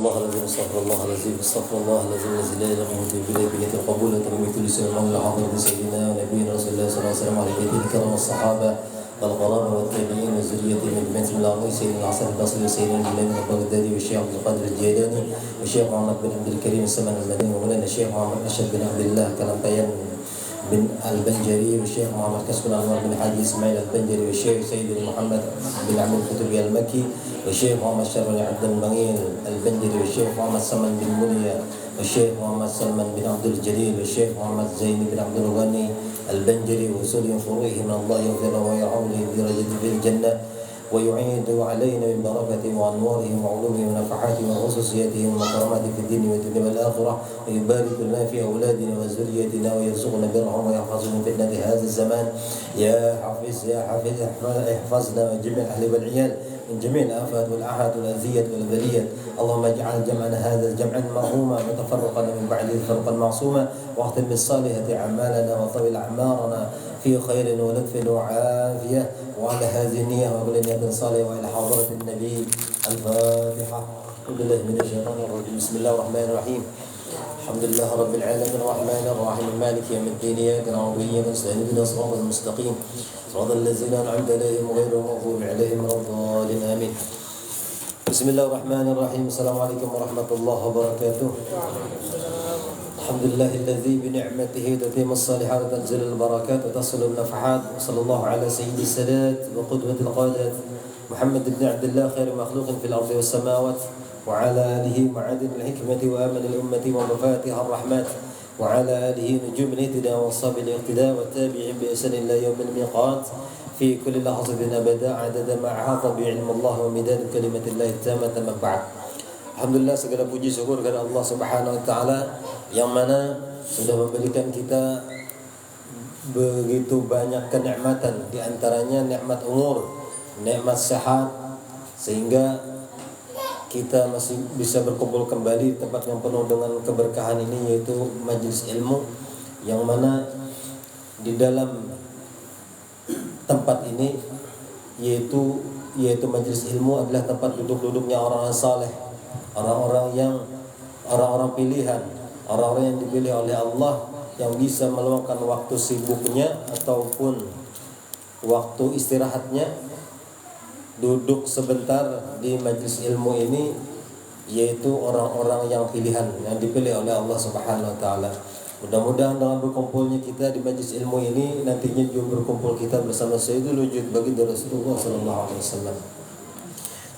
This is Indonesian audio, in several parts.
Astaghfirullahaladzim, astaghfirullahaladzim, astaghfirullahaladzim. La ilaha illallah billahi qabul wa tarmit lisan al-maula hadir bi sayyidina wa nabiyina rasulullah sallallahu alaihi wasallam wa alihi kiram as-sahaba wal qaraba wa tabi'in wa zurriyyati min majlis al-awli sayyidina al-hasan al-basri wa sayyidina al-imam al-baghdadi wa syekh Abdul Qadir al-Jilani wa syekh Muhammad bin Abdul Karim as-Saman al-Madani wa mulana syekh Muhammad Asyad bin Abdullah Kalampayan bin Al-Banjari wa Syekh Muhammad Kasbun Anwar bin Haji Ismail Al-Banjari wa Syekh Sayyid Muhammad bin Amir Kutubi Al-Maki wa Syekh Muhammad Syarwani Abdul Bangil Al-Banjari wa Syekh Muhammad Saman bin Mulia wa Syekh Muhammad Salman bin Abdul Jalil wa Syekh Muhammad Zaini bin Abdul Ghani Al-Banjari wa usulihim furu'ihim Allah yaghfir wa yarhamhum bi darajati fil jannah ويعيد علينا من بركته وأنواره وعلومه ونفحاته وخصوصياته ومكرماته في الدين والدنيا والآخرة ويبارك لنا في أولادنا وذريتنا ويرزقنا برهم ويحفظنا من فتنة هذا الزمان يا حافظ يا حافظ احفظنا من جميع أهل والعيال من جميع الآفات والآحات والأذية والبليات اللهم اجعل جمعنا هذا جمعا مرحوما وتفرقنا من بعده فرقا معصوما واختم بالصالحة أعمالنا وطول أعمارنا في خير ولطف وعافية وعلى هذه النية وكل نية صالحة وإلى حضرة النبي الفاتحة. أعوذ بالله من الشيطان الرجيم. بسم الله الرحمن الرحيم. الحمد لله رب العالمين الرحمن الرحيم مالك يوم الدين إياك نعبد وإياك نستعين اهدنا الصراط المستقيم صراط الذين أنعمت عليهم غير المغضوب عليهم ولا الضالين آمين. بسم الله الرحمن الرحيم. السلام عليكم ورحمة الله وبركاته. الحمد لله الذي بنعمته تتم الصالحات وتنزل البركات وتصل النفحات وصلى الله على سيد السادات وقدوة القادات محمد بن عبد الله خير مخلوق في الأرض والسماوات وعلى آله معادن الحكمة وأمن الأمة ومفاتيح الرحمات وعلى آله نجوم الاهتداء والصاب الاقتداء والتابعين بإحسان إلى يوم الميقات في كل لحظة أبدا عدد ما أحاط بعلم الله ومداد كلمة الله التامة أما بعد. Alhamdulillah, segala puji syukur kepada Allah Subhanahu wa taala yang mana sudah memberikan kita begitu banyak kenikmatan, di antaranya nikmat umur, nikmat sehat, sehingga kita masih bisa berkumpul kembali di tempat yang penuh dengan keberkahan ini, yaitu majelis ilmu, yang mana di dalam tempat ini yaitu majelis ilmu adalah tempat duduk-duduknya orang-orang saleh, orang-orang pilihan, orang-orang yang dipilih oleh Allah, yang bisa meluangkan waktu sibuknya ataupun waktu istirahatnya duduk sebentar di majelis ilmu ini, yaitu orang-orang yang pilihan yang dipilih oleh Allah Subhanahu wa taala. Mudah-mudahan dengan berkumpulnya kita di majelis ilmu ini nantinya juga berkumpul kita bersama Sayyidul Wujud baginda Rasulullah sallallahu alaihi wasallam.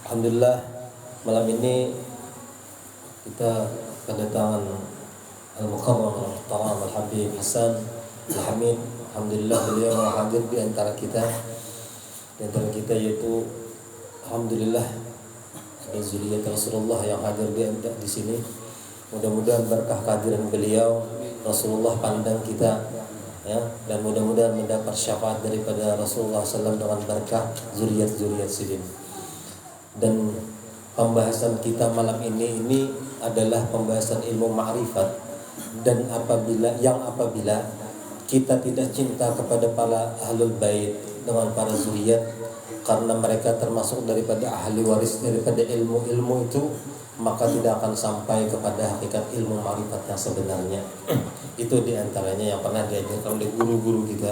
Alhamdulillah, malam ini kita kedatangan Al-Mukarram Al-Muhtaram Al-Habib Hasan Al-Hamid. Alhamdulillah, beliau hadir di antara kita. Di antara kita yaitu alhamdulillah ada zuriyat Rasulullah yang hadir di sini. Mudah-mudahan berkah kehadiran beliau Rasulullah pandang kita, ya, dan mudah-mudahan mendapat syafaat daripada Rasulullah SAW dengan berkah zuriyat sidin. Dan pembahasan kita malam ini adalah pembahasan ilmu ma'rifat, dan apabila kita tidak cinta kepada para ahlul bait dengan para zuriyat, karena mereka termasuk daripada ahli waris daripada ilmu itu, maka tidak akan sampai kepada hakikat ilmu ma'rifat yang sebenarnya. Itu diantaranya yang pernah diajarkan oleh guru-guru kita.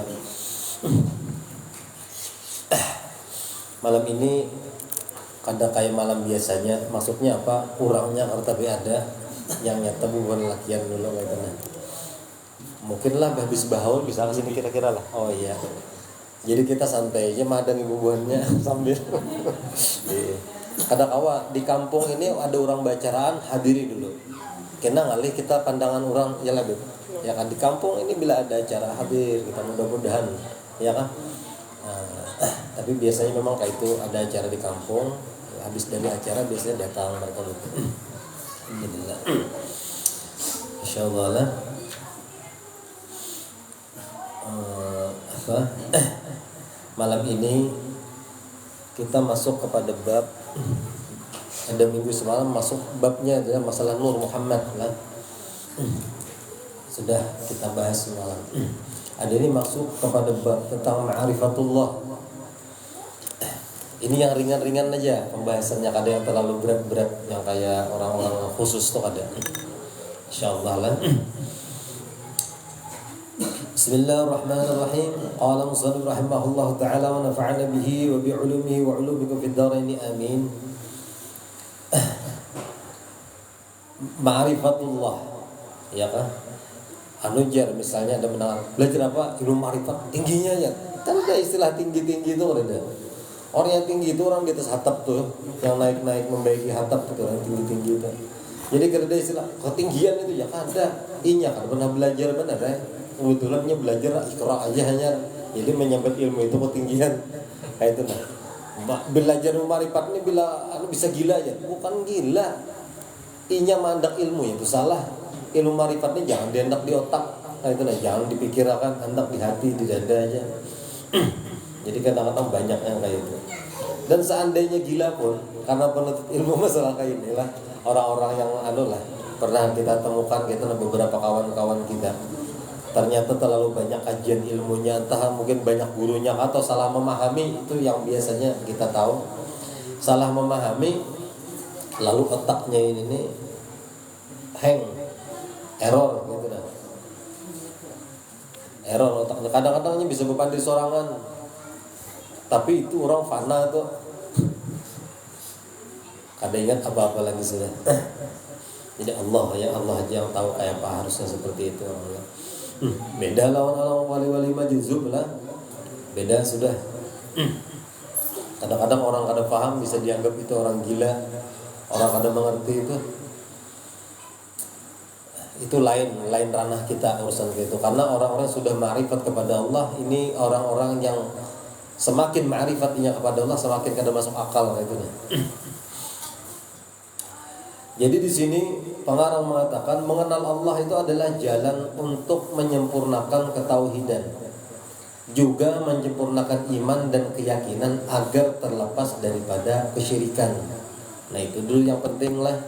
Malam ini kada kayak malam biasanya, maksudnya apa? Kurangnya tapi ada yang nyata bukan lakian dulu gitu nah. Mungkin lah habis bahaul bisa kesini kira-kira lah. Oh iya. Jadi kita santai aja madang ibu buahnya sambil. Kadang awal di kampung ini ada orang bacaraan, hadiri dulu. Kena ngalih kita pandangan orang ya lah, ya kan, di kampung ini bila ada acara hadir kita, mudah-mudahan ya kan. Tapi biasanya memang kayak itu ada acara di kampung. Habis dari acara biasanya datang mereka lupa. Alhamdulillah. Insyaallah lah. Malam ini kita masuk kepada bab, ada minggu semalam masuk babnya adalah masalah Nur Muhammad lah. Sudah kita bahas semalam. Ada ini masuk kepada bab tentang ma'rifatullah. Ini yang ringan-ringan aja pembahasannya, kadang yang terlalu berat-berat yang kayak orang-orang khusus tuh ada. Insyaallah lah. Bismillahirrahmanirrahim. Qala musannif rahimahullah taala wa nafa'ana bihi wa bi 'ulumihi wa 'ulumikum fid dharain amin. Ma'rifatullah, ya kan? Anujar misalnya ada mendengar belajar apa? Ilmu ma'rifat, tingginya ya. Kan ada istilah tinggi-tinggi itu ada. Orang yang tinggi itu orang di atas hatap tuh, yang naik-naik membaiki hatap itu orang tinggi-tinggi itu. Jadi kalau ada istilah ketinggian itu ya ada. Inya kan pernah belajar benar ya. Kebetulannya belajar Iqra aja hanya. Jadi menyambut ilmu itu ketinggian. Kayak itu nah. Belajar ma'rifat ini bila bisa gila ya. Bukan gila. Inya mandak ilmu itu salah. Ilmu ma'rifatnya jangan diendak di otak. Nah itu nah, jangan dipikirkan, hendak di hati, di dada aja. Jadi kadang-kadang banyak yang kayak itu. Dan seandainya gila pun, karena penuntut ilmu masalah kayak inilah, orang-orang yang pernah kita temukan gitu, beberapa kawan-kawan kita ternyata terlalu banyak kajian ilmunya, entah mungkin banyak gurunya atau salah memahami. Itu yang biasanya kita tahu, salah memahami, lalu otaknya ini hang, error gitu dah. Error otaknya, kadang-kadangnya bisa berpandai sorangan, tapi itu orang fana tuh. Kada ingat apa-apa lagi sudah. Jadi Allah aja yang tahu kayak apa harusnya seperti itu. Beda lawan wali-wali majzub lah. Beda sudah. Kadang-kadang orang kada paham bisa dianggap itu orang gila. Orang kada mengerti itu. Itu lain ranah kita urusan gitu. Karena orang-orang sudah ma'rifat kepada Allah, ini orang-orang yang semakin ma'rifatinya kepada Allah semakin kada masuk akal gitu. Jadi di sini pengarang mengatakan mengenal Allah itu adalah jalan untuk menyempurnakan ketauhidan, juga menyempurnakan iman dan keyakinan agar terlepas daripada kesyirikan. Nah itu dulu yang penting lah,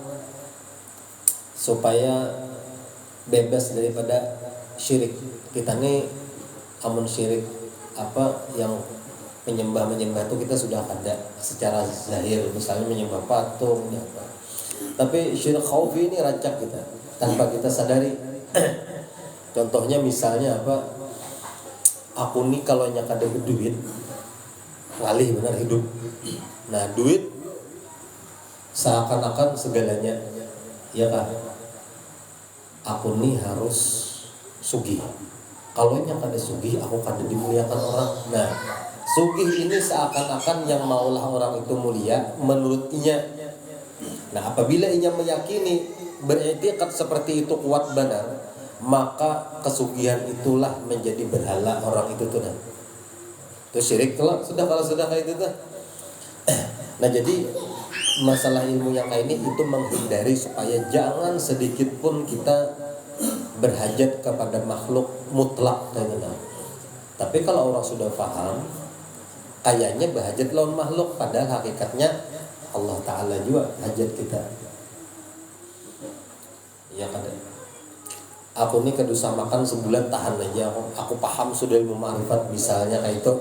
supaya bebas daripada syirik. Kita nih amun syirik apa yang menyembah itu kita sudah ada secara zahir, misalnya menyembah patung apa. Tapi syirik khaufi ini rancak kita tanpa kita sadari. Contohnya misalnya apa? Aku nih kalau nyakada duit, ngalih benar hidup. Nah duit seakan-akan segalanya, ya kan? Aku nih harus sugih. Kalau nyakada sugih, aku kada dimuliakan orang. Nah sugih ini seakan-akan yang maulah orang itu mulia menurut inya. Nah apabila inya meyakini beriktikad seperti itu kuat benar, maka kesugihan itulah menjadi berhala orang itu tuh. Itu syirik kalau sudah kayak itu tuh. Nah jadi masalah ilmu yang kayak ini itu menghindari supaya jangan sedikit pun kita berhajat kepada makhluk mutlak kayak gitu. Tapi kalau orang sudah paham, kayaknya berhajat lawan makhluk, padahal hakikatnya Allah Ta'ala juga hajat kita. Ya kan? Aku ini kedusa makan sebulan tahan aja. Aku paham sudah ilmu ma'rifat misalnya kayak itu.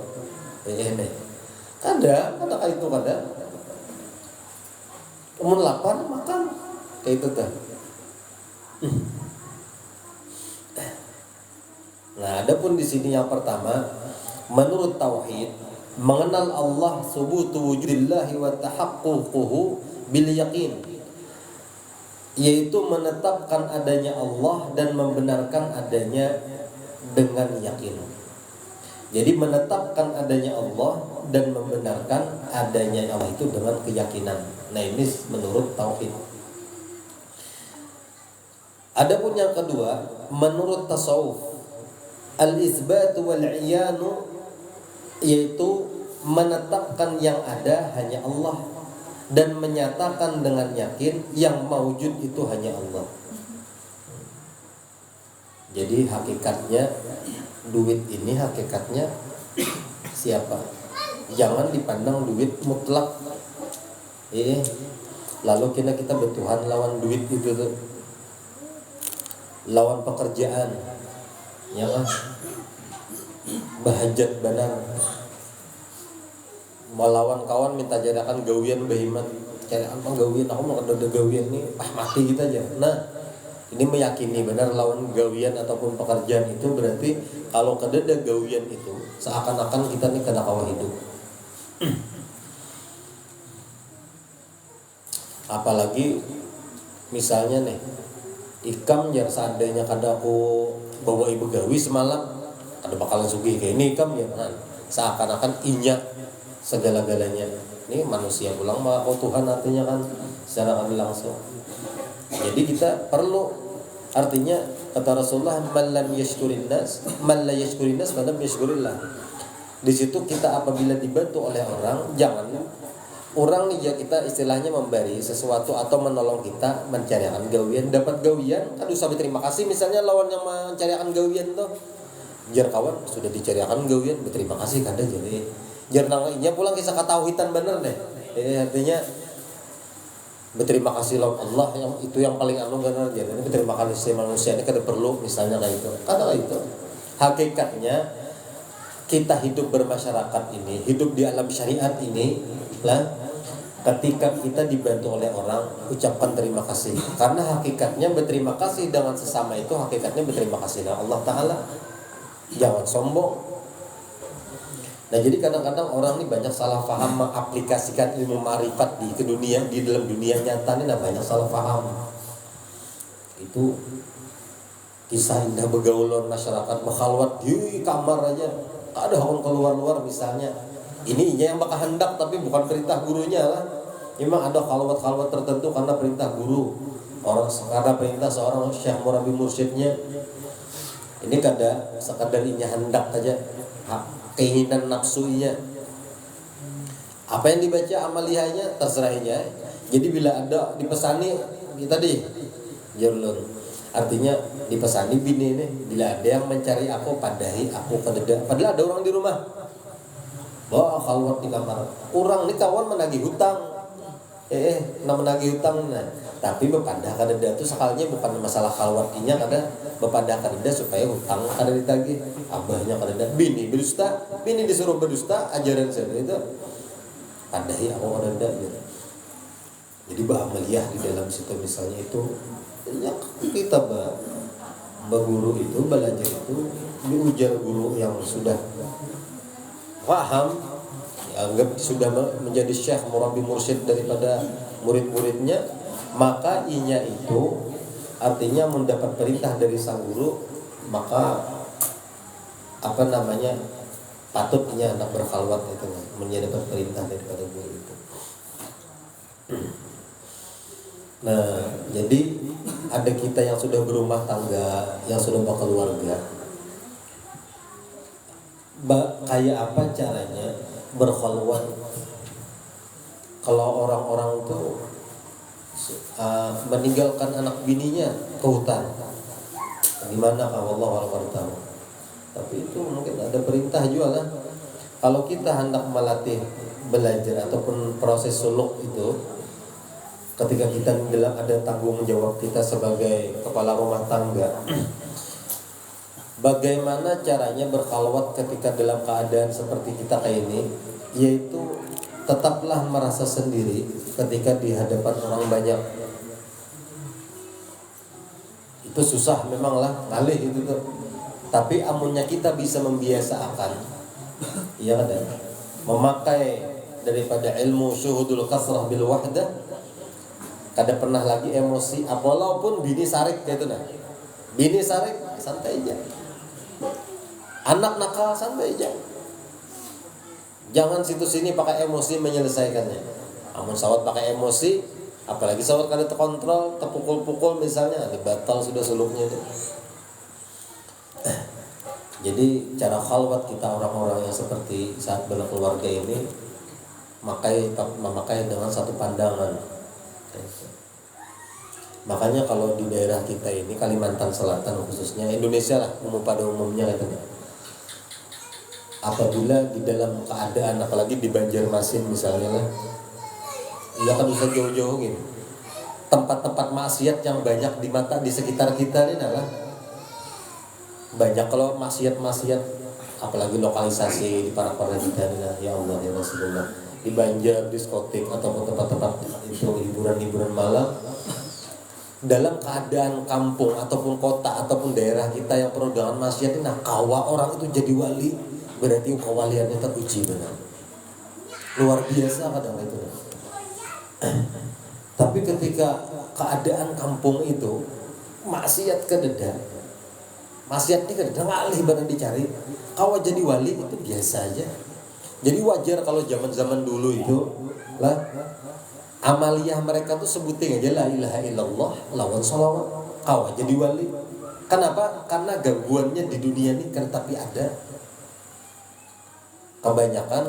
Kada kayak itu kada. Umur lapar makan kayak itu tuh. Nah, adapun di sini yang pertama, menurut tauhid, mengenal Allah subutu wujudillahi wa tahaqququhu bil yaqin, yaitu menetapkan adanya Allah dan membenarkan adanya dengan yakin. Jadi menetapkan adanya Allah dan membenarkan adanya Allah itu dengan keyakinan. Nah ini menurut tauhid. Adapun yang kedua, menurut tasawuf, al-isbatu wal-'iyanu, yaitu menetapkan yang ada hanya Allah dan menyatakan dengan yakin yang maujud itu hanya Allah. Jadi hakikatnya duit ini hakikatnya siapa? Jangan dipandang duit mutlak. Lalu kita bertuhan lawan duit itu tuh. Lawan pekerjaan. Ya kan? Bahajat benar. mau lawan kawan minta jadikan gawian behiman, cari apa gawian, aku mau ada gawian nih, mati kita aja. Nah, ini meyakini benar lawan gawian ataupun pekerjaan itu berarti kalau kededa gawian itu seakan-akan kita nih kada kawa hidup. Apalagi misalnya nih ikam yang seandainya kada aku bawa ibu gawi semalam kada bakalan sugih kayak ini ikam ya kan, seakan-akan inya segala-galanya. Ini manusia pulang mah Tuhan artinya kan secara langsung. Jadi kita perlu, artinya kata Rasulullah man lam yashkurin nas man la yashkurin nas man lam yashkurillah. Di situ kita apabila dibantu oleh orang, jangan orang nih ya kita istilahnya memberi sesuatu atau menolong kita mencarikan gawian, dapat gawian, aduh sampai terima kasih misalnya lawan yang mencarikan gawian tuh. Jar kawan sudah dicarikan gawian, berterima kasih kada jadi. Jar nangnya pulang kisah katauhitan bener deh. Artinya berterima kasih lawan Allah yang itu yang paling anu bener jadi. Berterima kasih manusia ini kada perlu misalnya kayak itu. Kata itu. Hakikatnya kita hidup bermasyarakat ini, hidup di alam syariat ini lah, ketika kita dibantu oleh orang, ucapkan terima kasih. Karena hakikatnya berterima kasih dengan sesama itu hakikatnya berterima kasih dengan Allah Ta'ala. Jangan sombong. Nah jadi kadang-kadang orang ini banyak salah paham mengaplikasikan ilmu ma'rifat di dunia, di dalam dunia nyata ini banyak salah paham. Itu kisah indah begaulan masyarakat mekhalwat di kamar aja, ada orang keluar-luar misalnya. Ini yang bakal hendak tapi bukan perintah gurunya lah. Memang ada khalwat-khalwat tertentu karena perintah guru, orang karena perintah seorang syekh murabi mursyidnya. Ini kada sekadar inya hendak aja, keinginan nafsunya. Apa yang dibaca amaliyahnya terserahnya. Jadi bila ada dipesani kita di jurlun, artinya dipesani bini ini, bila ada yang mencari aku padahi aku kededa. Padahal ada orang di rumah. Wah khalwat di kamar. Orang ini kawan menagih hutang. Menagih hutang nah. Tapi bepadah kadeda itu sakalnya bukan masalah khalwatinya, kada bepadah kadeda supaya hutang kada ditagih. Abahnya kadeda bini berdusta, bini disuruh berdusta ajaran saya itu. Padahi aku kadeda gitu. Jadi ba'amaliyah di dalam situ misalnya itu yang kita berguru itu belajar itu diujar guru yang sudah paham, anggap sudah menjadi syekh murabi mursyid daripada murid-muridnya, maka inya itu artinya mendapat perintah dari sang guru, maka patutnya anak berkhalwat itu mendapat perintah daripada guru itu. Nah, jadi ada kita yang sudah berumah tangga, yang sudah berkeluarga. Kayak apa caranya berkhalwat? Kalau orang-orang itu meninggalkan anak bininya ke hutan, gimana kalau Allah tahu? Tapi itu mungkin ada perintah juga lah. Kalau kita hendak melatih belajar ataupun proses suluk itu, ketika kita dalam ada tanggung jawab kita sebagai kepala rumah tangga, bagaimana caranya berkhalwat ketika dalam keadaan seperti kita kayak ini, yaitu tetaplah merasa sendiri ketika di hadapan orang banyak. Itu susah memanglah, ngalih itu tuh. Tapi amunnya kita bisa membiasakan, ya kan, memakai daripada ilmu syuhudul kasrah bil wahdah, kada pernah lagi emosi, walaupun bini sarik gitu nah. Bini sarik santai aja. Anak nakal santai aja. Jangan situ sini pakai emosi menyelesaikannya. Amun sawat pakai emosi, apalagi sawat kada terkontrol, terpukul-pukul misalnya, batal sudah suluknya itu. Jadi cara khalwat kita orang-orang yang seperti saat berkeluarga ini memakai dengan satu pandangan. Makanya kalau di daerah kita ini Kalimantan Selatan khususnya, Indonesia lah pada umumnya katanya, apabila di dalam keadaan apalagi di Banjarmasin misalnya lah, ya kan bisa jauh-jauh gitu, tempat-tempat maksiat yang banyak di mata di sekitar kita ini adalah banyak. Kalau maksiat-maksiat apalagi lokalisasi di para kita, ya Allah ya Rasulullah, di Banjar, diskotik ataupun tempat-tempat itu hiburan malam, dalam keadaan kampung ataupun kota ataupun daerah kita yang penuh dengan maksiat, nah kawa orang itu jadi wali, berarti kewaliannya teruji benar, luar biasa kadang itu. Tapi ketika keadaan kampung itu maksiat kededa, maksiat ini kededa, wali benar dicari, kawa jadi wali itu biasa aja. Jadi wajar kalau zaman dulu itu lah amaliyah mereka tuh sebutin aja la ilaha illallah lawan sholawat, kawa jadi wali. Kenapa? Karena gangguannya di dunia ini kan tapi ada. Kebanyakan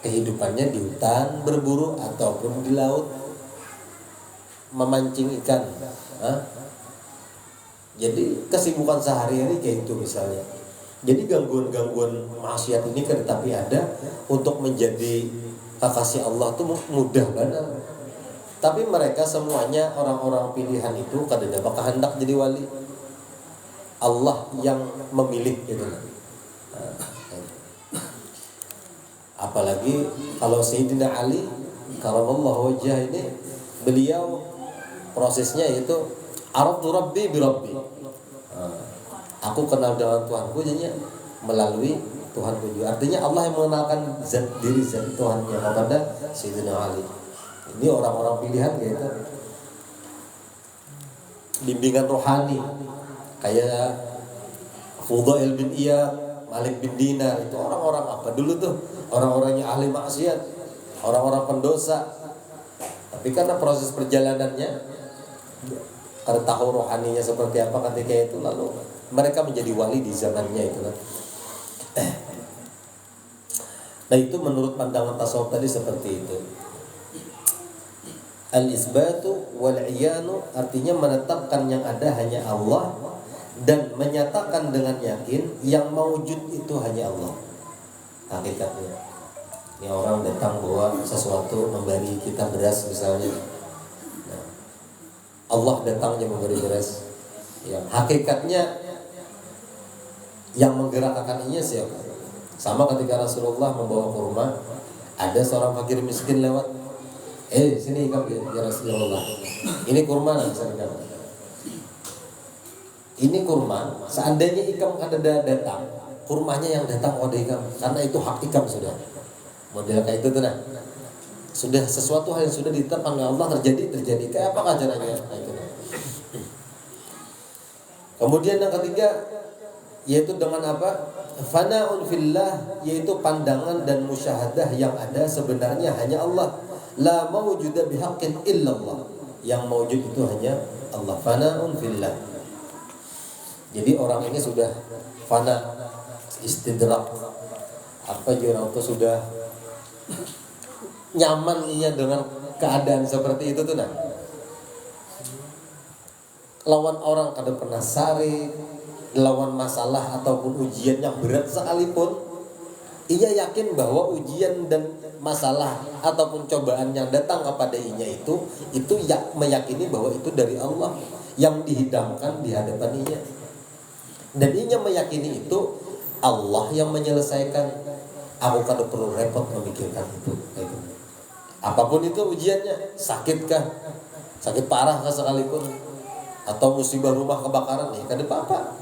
kehidupannya di hutan berburu ataupun di laut memancing ikan. Jadi kesibukan sehari-hari kayak itu misalnya. Jadi gangguan-gangguan maksiat ini kan tapi ada, untuk menjadi kekasih Allah tuh mudah banget. Tapi mereka semuanya orang-orang pilihan itu kadang apakah hendak jadi wali. Allah yang memilih gitu. Apalagi kalau Sayyidina Ali karamallahu wajhah ini, beliau prosesnya itu araftu rabbi bi rabbi. Aku kenal dengan Tuhanku jadinya melalui Tuhanku juga. Artinya Allah yang mengenalkan zat diri zat Tuhannya kepada Sayyidina Ali. Ini orang-orang pilihan gitu. Bimbingan rohani kayak Fudail bin Iyad, Malik bin Dinar, itu orang-orang apa dulu tuh? Orang-orangnya ahli maksiat, orang-orang pendosa. Tapi karena proses perjalanannya, karena tahu rohaninya seperti apa ketika itu, lalu mereka menjadi wali di zamannya itu kan. Nah itu menurut pandangan tasawuf tadi seperti itu. Al-isbatu wal-iyanu artinya menetapkan yang ada hanya Allah dan menyatakan dengan yakin yang maujud itu hanya Allah. Hakikatnya. Ini orang datang bawa sesuatu, memberi kita beras misalnya. Nah, Allah datangnya memberi beras. Ya, hakikatnya yang menggerakkan ini siapa? Sama ketika Rasulullah membawa kurma, ada seorang fakir miskin lewat. Sini ikam ya Rasulullah. Ini kurma nanti saya ikam. Ini kurma, seandainya ikam kada datang, kurmanya yang datang pada ikam, karena itu hak ikam sudah. Model kayak itu tuh nah. Sudah sesuatu hal yang sudah ditetapkan oleh Allah terjadi. Kayak apa caranya? Nah, itu. Kemudian yang ketiga yaitu dengan apa? Fana'un fillah, yaitu pandangan dan musyahadah yang ada sebenarnya hanya Allah. La mawjuda bihaqqin illallah. Yang mawjud itu hanya Allah. Fana'un fillah. Jadi orang ini sudah fana, istidrak. Apa orang itu sudah nyaman ia dengan keadaan seperti itu tuh nah. Lawan orang kada pernah sari, lawan masalah ataupun ujian yang berat sekalipun, ia yakin bahwa ujian dan masalah ataupun cobaan yang datang kepada inya itu meyakini bahwa itu dari Allah yang dihidangkan di hadapan inya. Dan inya meyakini itu Allah yang menyelesaikan. Aku kada perlu repot memikirkan itu. Apapun itu ujiannya, sakitkah, sakit parah kah sekalipun, atau musibah rumah kebakaran, ya kada apa-apa.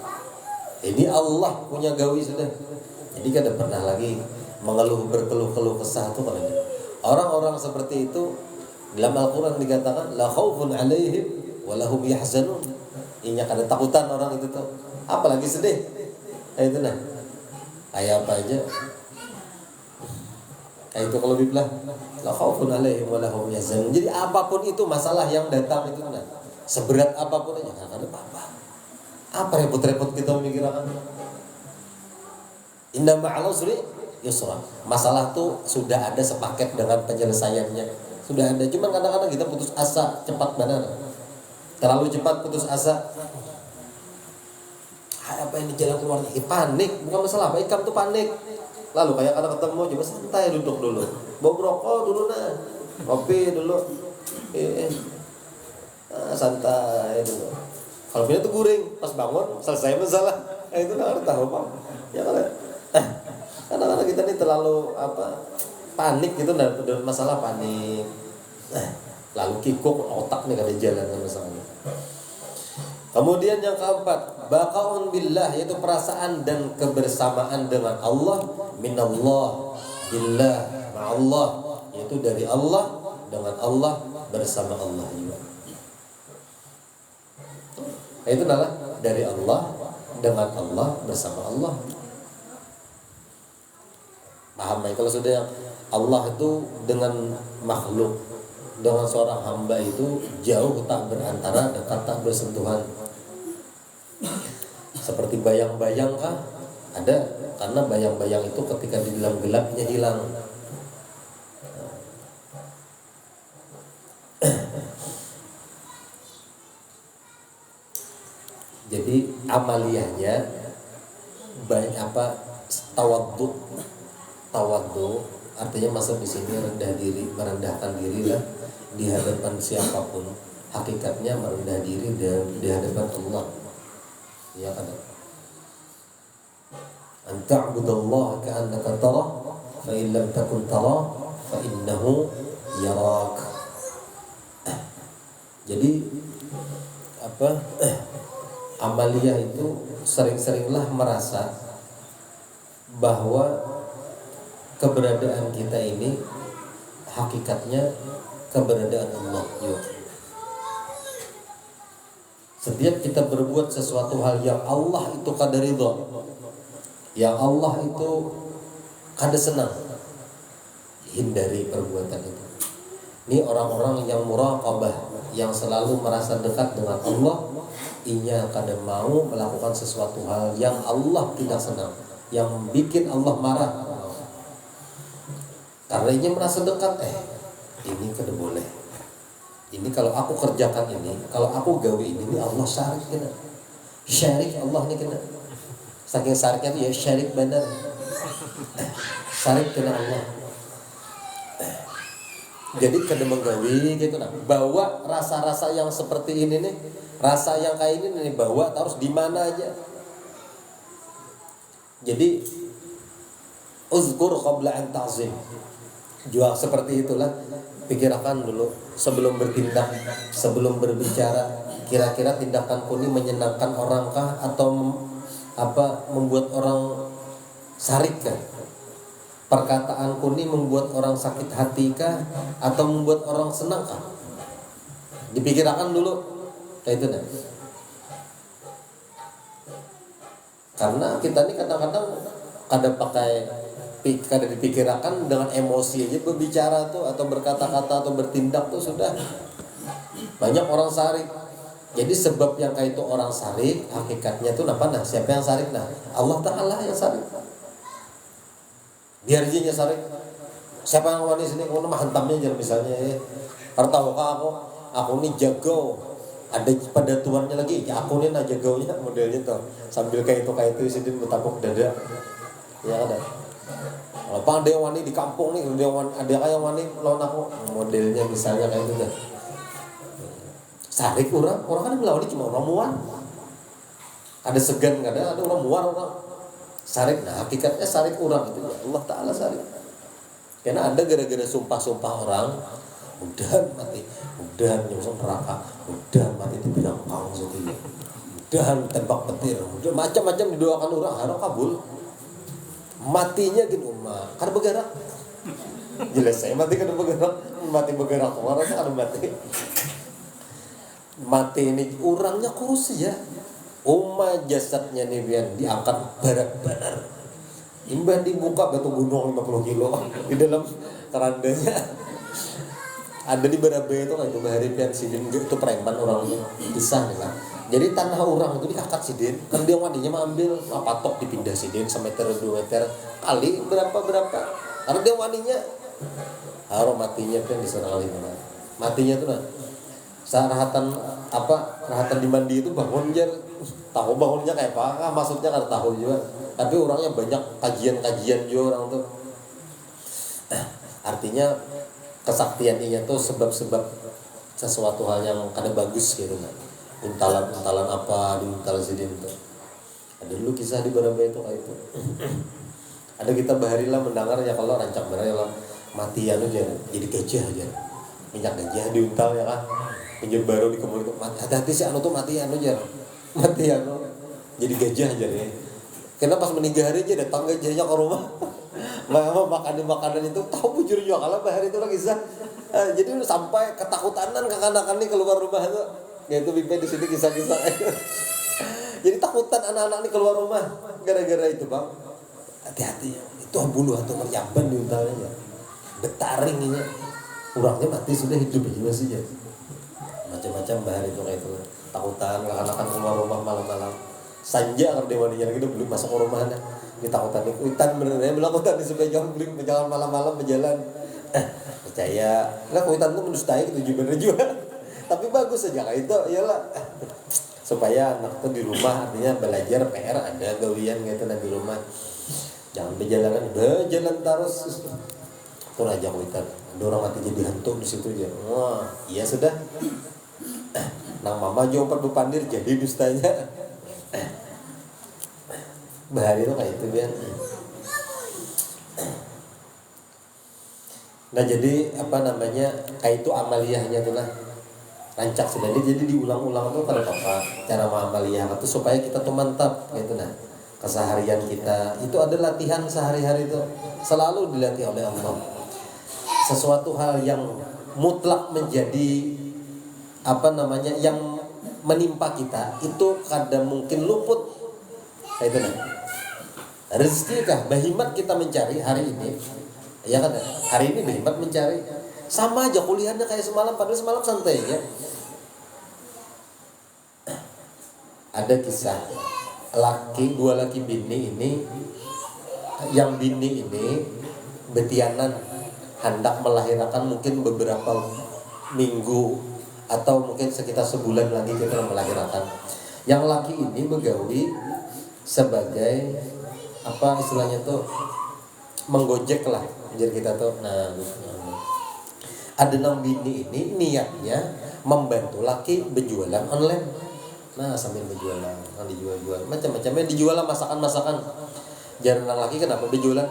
Ini Allah punya gawi sudah. Jadi kada pernah lagi berkeluh kesah itu kalau orang-orang seperti itu dalam Al-Qur'an dikatakan la khaufun 'alaihim wa lahum yahzanun. Inya kada takutan orang itu tuh, apalagi sedih. Itu nah. Kayak apa aja? Kayak itu kalau dibilang la khaufun 'alaihim wa lahum yahzanun. Jadi apapun itu masalah yang datang itu nah, seberat apapun aja enggak ada apa-apa. Apa repot-repot kita memikirkan? Inna ma'al usri yusra. Masalah tuh sudah ada sepaket dengan penyelesaiannya. Sudah ada. Cuman kadang-kadang kita putus asa cepat benar. Terlalu cepat putus asa. Apa yang di jalan keluar ini? Panik. Bukan masalah apa, ikam tuh panik. Lalu kayak kadang ketemu coba santai duduk dulu. Bawa rokok dulu nah. Kopi dulu. Santai dulu. Kalau punya tuh guring, pas bangun selesai masalah. Itu nggak tahu apa. Ya kan? kita ini terlalu panik gitu dalam masalah panik. Lalu kikuk otak nih kada jalan masalahnya. Kemudian yang keempat, baqaun billah, yaitu perasaan dan kebersamaan dengan Allah, minallah, billah, ma'allah, yaitu dari Allah, dengan Allah, bersama Allah juga. Itu adalah dari Allah, dengan Allah, bersama Allah. Paham ya? Kalau sudah yang Allah itu dengan makhluk, dengan seorang hamba itu jauh tak berantara, dekat tak bersentuhan. Seperti bayang-bayang kah? Ada, karena bayang-bayang itu ketika di dalam gelapnya hilang. Jadi amaliyahnya banyak tawaddu artinya masuk di sini rendah diri, merendahkan diri lah di hadapan siapapun. Hakikatnya merendah diri di hadapan Allah. Ya kan? Anta'budallaha ka'annaka tarah, fa in lam takun tarah, fa innahu yarak. Jadi amaliyah itu sering-seringlah merasa bahwa keberadaan kita ini hakikatnya keberadaan Allah. Setiap kita berbuat sesuatu hal yang Allah itu kada ridha, yang Allah itu kada senang, hindari perbuatan itu. Ini orang-orang yang muraqabah, yang selalu merasa dekat dengan Allah, inya kada mau melakukan sesuatu hal yang Allah tidak senang, yang bikin Allah marah. Karena inya merasa dekat, ini kada boleh. Ini kalau aku kerjakan ini, kalau aku gawe ini Allah syarik kena. Syarik Allah ni kena. Saking syariknya itu ya syarik benar. Syarik kena Allah. Jadi kada menggawe gitu nah. Bawa rasa-rasa yang seperti ini nih, rasa yang kayak ini nih bawa terus di mana aja. Jadi uzkur qabla an ta'zim. Jual seperti itulah. Pikirkan dulu sebelum bertindak, sebelum berbicara, kira-kira tindakanku ini menyenangkan orangkah atau membuat orang syarikkah? Perkataanku ini membuat orang sakit hatikah atau membuat orang senangkah? Dipikirkan dulu kayak itu dah. Karena kita ini kadang-kadang kada dipikirkan dengan emosi aja berbicara tuh atau berkata-kata atau bertindak tuh sudah banyak orang sarik. Jadi sebab yang kayak itu orang sarik hakikatnya tuh apa nah? Siapa yang sarik nah? Allah Ta'ala yang sarik. Biar dia sarik. Siapa yang wani sini kalau mah hantamnya aja misalnya hartawaka aku nih jago. Ada pada tuannya lagi, ya aku nih jagaunya modelnya tuh sambil kayak itu sidin bertapuk dada. Ya ada. Kalau ada yang wani di kampung nih, ada yang wani lawan aku modelnya misalnya kayak gitu dah. Sarik orang kan melawan cuma orang muan. Ada segan ada orang muan orang. Sarik, nah hakikatnya sarik orang itu Allah Ta'ala sarik. Karena ada gara-gara sumpah-sumpah orang, mudahan mati, mudahan nyungsung neraka, mudahan mati di bidang kang seperti mudahan tembak petir, mudahan macam-macam didoakan orang harap kabul. Matinya gitu karena bergerak. Jelas saya mati karena bergerak, mati bergerak orang kan mati. Mati ini orangnya kurus ya. Jasadnya nih biar diangkat berat-berat. Imbang dibuka batu gunung 50 kilo di dalam kerandanya. Ada di Barabe itu kayak itu bahari pian sidin itu preman orangnya pisah kan. Jadi tanah orang itu dikakat sidin, kan dia wandinya mah ambil patok dipindah sidin semeter 2 meter kali berapa. Karena dia wandinya harus matinya kan diserang kali mana. Matinya tuh nah. Rahatan rahatan di mandi itu bangun jar tahu bangunnya kayak apa maksudnya kan tahu juga tapi orangnya banyak kajian juga orang tuh artinya kesaktian ini tuh sebab-sebab sesuatu hal yang kada bagus gitu kan untalan apa di untal sidin tuh ada dulu kisah di Barabe itu kayak itu Ada kita baharilah mendengar ya kalau rancak benar ya kalau matian aja jadi gajah aja. Minyak gajah diuntal ya kan. Pinjam baru di kebun itu mati. Hati-hati sih anu tuh matian aja. Matian jadi gajah aja nih. Karena pas meninggal hari aja datang gajahnya ke rumah. Mama makanan itu tahu bujur juga kalau bahari itu lagi sah. Jadi sampai ketakutanan kekanak-kanak nih keluar rumah itu. Ya itu Bibi di sini kisah-kisah. Jadi takutan anak-anak nih keluar rumah gara-gara itu bang. Hati-hati ya. Itu bulu atau meryaban diuntalnya. Betaring ini. Urangnya mati sudah hidup aja masih ya. Macam-macam bahari itu kayak itu. Takutan anak-anak keluar rumah malam-malam. Sanja kalau dia wanita gitu belum masuk ke rumahnya. Ditakutan nih kuitan benernya melakukan di sebelah jangan malam-malam berjalan. Percaya. Lah kuitan tuh mendustai gitu bener juga. Tapi bagus aja kayak itu iyalah. Supaya anak tuh di rumah artinya belajar PR ada gawian gitu di rumah. Jangan berjalan terus. Pun aja kuitan. Ada orang mati jadi hantu di situ aja. Wah, iya sudah. Nang mama jompat bepandir jadi dustanya. Bahari itu kayak itu biar. Nah jadi apa namanya kayak itu amaliyahnya tuh lah rancak sudah jadi diulang-ulang tuh pada apa cara amaliyah itu supaya kita tuh mantap gitu nah keseharian kita itu ada latihan sehari-hari itu selalu dilatih oleh Allah sesuatu hal yang mutlak menjadi apa namanya yang menimpa kita itu kadang mungkin luput kayak itu nah rezeki kah bahimat kita mencari hari ini ya kan hari ini bahimat mencari sama aja kuliahnya kayak semalam padahal semalam santai ya ada kisah dua laki bini ini yang bini ini betianan hendak melahirkan mungkin beberapa minggu atau mungkin sekitar sebulan lagi kita melahirkan yang laki ini begawi sebagai apa istilahnya tuh menggojek lah jadi kita tuh nah ada 6 bini ini niatnya membantu laki berjualan online nah sambil berjualan dijual macam-macamnya dijual masakan jarang laki kenapa berjualan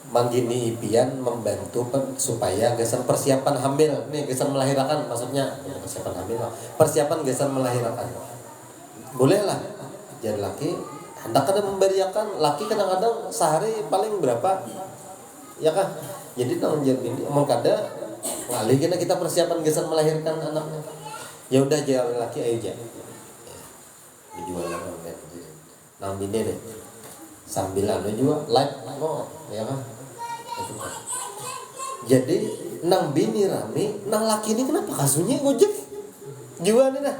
manggini ipian membantu supaya gesan persiapan hamil nih gesan melahirkan maksudnya persiapan hamil persiapan gesan melahirkan bolehlah jadi laki hendak ada memberiakan laki kadang-kadang sehari paling berapa ya kan jadi tahun jadi ini emang kada ngalih kita persiapan gesan melahirkan anaknya ya udah jadi laki ayo aja dijual online nang bini deh sambil anu juga live ya kan itu kan jadi nang bini rame nang laki ini kenapa kasusnya gojek jual nih dah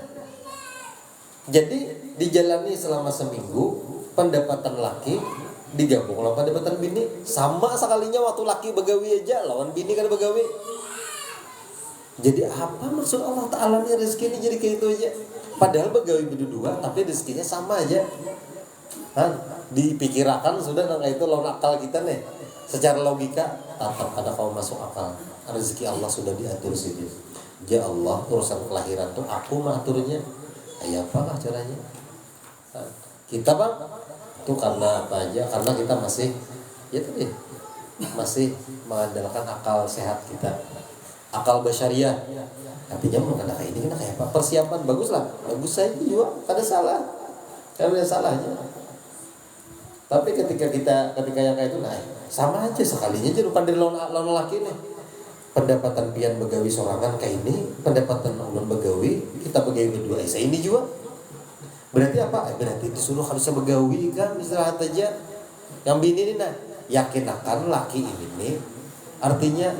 jadi dijalani selama seminggu pendapatan laki digabung lawan pendapatan bini sama sekalinya waktu laki begawi aja lawan bini kan begawi jadi apa maksud Allah Ta'ala nih rezeki ini jadi kayak itu aja padahal begawi berdua tapi rezekinya sama aja kan dipikirkan sudah kayak itu lawan akal kita nih secara logika tetap ada kau masuk akal rezeki Allah sudah diatur sendiri ya Allah urusan kelahiran tuh aku mengaturnya ya apakah caranya kita bang itu karena apa aja karena kita masih ya tadi masih mengandalkan akal sehat kita akal basyariah artinya mengandalkan ini kena kayak apa persiapan bagus saya juga kada salah kada ada salahnya tapi ketika yang kayak itu nah sama aja sekalinya aja lupa dari lawan laki nih pendapatan pian begawi sorangan kayak ini pendapatan ulun begawi kita begawi berdua saya ini juga berarti apa? Berarti disuruh harusnya begawi kan istirahat aja yang bini ini nah yakin akan laki ini nih artinya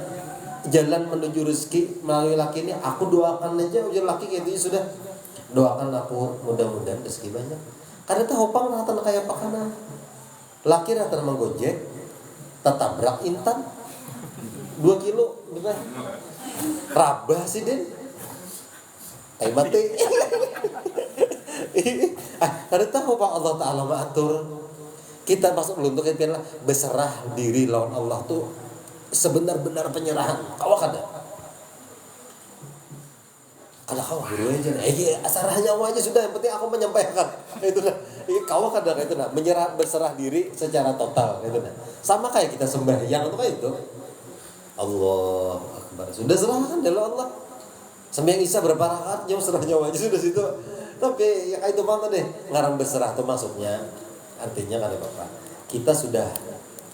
jalan menuju rezeki melalui laki ini aku doakan aja ujar laki kayak gitu sudah doakan aku mudah-mudahan rezeki banyak karena itu hopang rata kayak apa karena laki rata menggojek tetabrak intan 2 kilo bener rabah sih Den kayak mati karena tahu Pak Allah Ta'ala mengatur kita masuk untuk itu berserah diri lawan Allah tuh sebenar-benar penyerahan kau kada Kalau kau guru aja, asarahnya aja sudah, yang penting aku menyampaikan. Itu nah, kau kadang itu nah, berserah diri secara total itu nah. Sama kayak kita sembahyang itu kayak itu. Allah Akbar. Sudah serahkan dari Allah. Sembahyang Isya berapa rakaat, jam serah nyawa aja sudah situ. Tapi ya kayak itu mana deh, ngarang berserah tuh maksudnya. Artinya kan ya Bapak,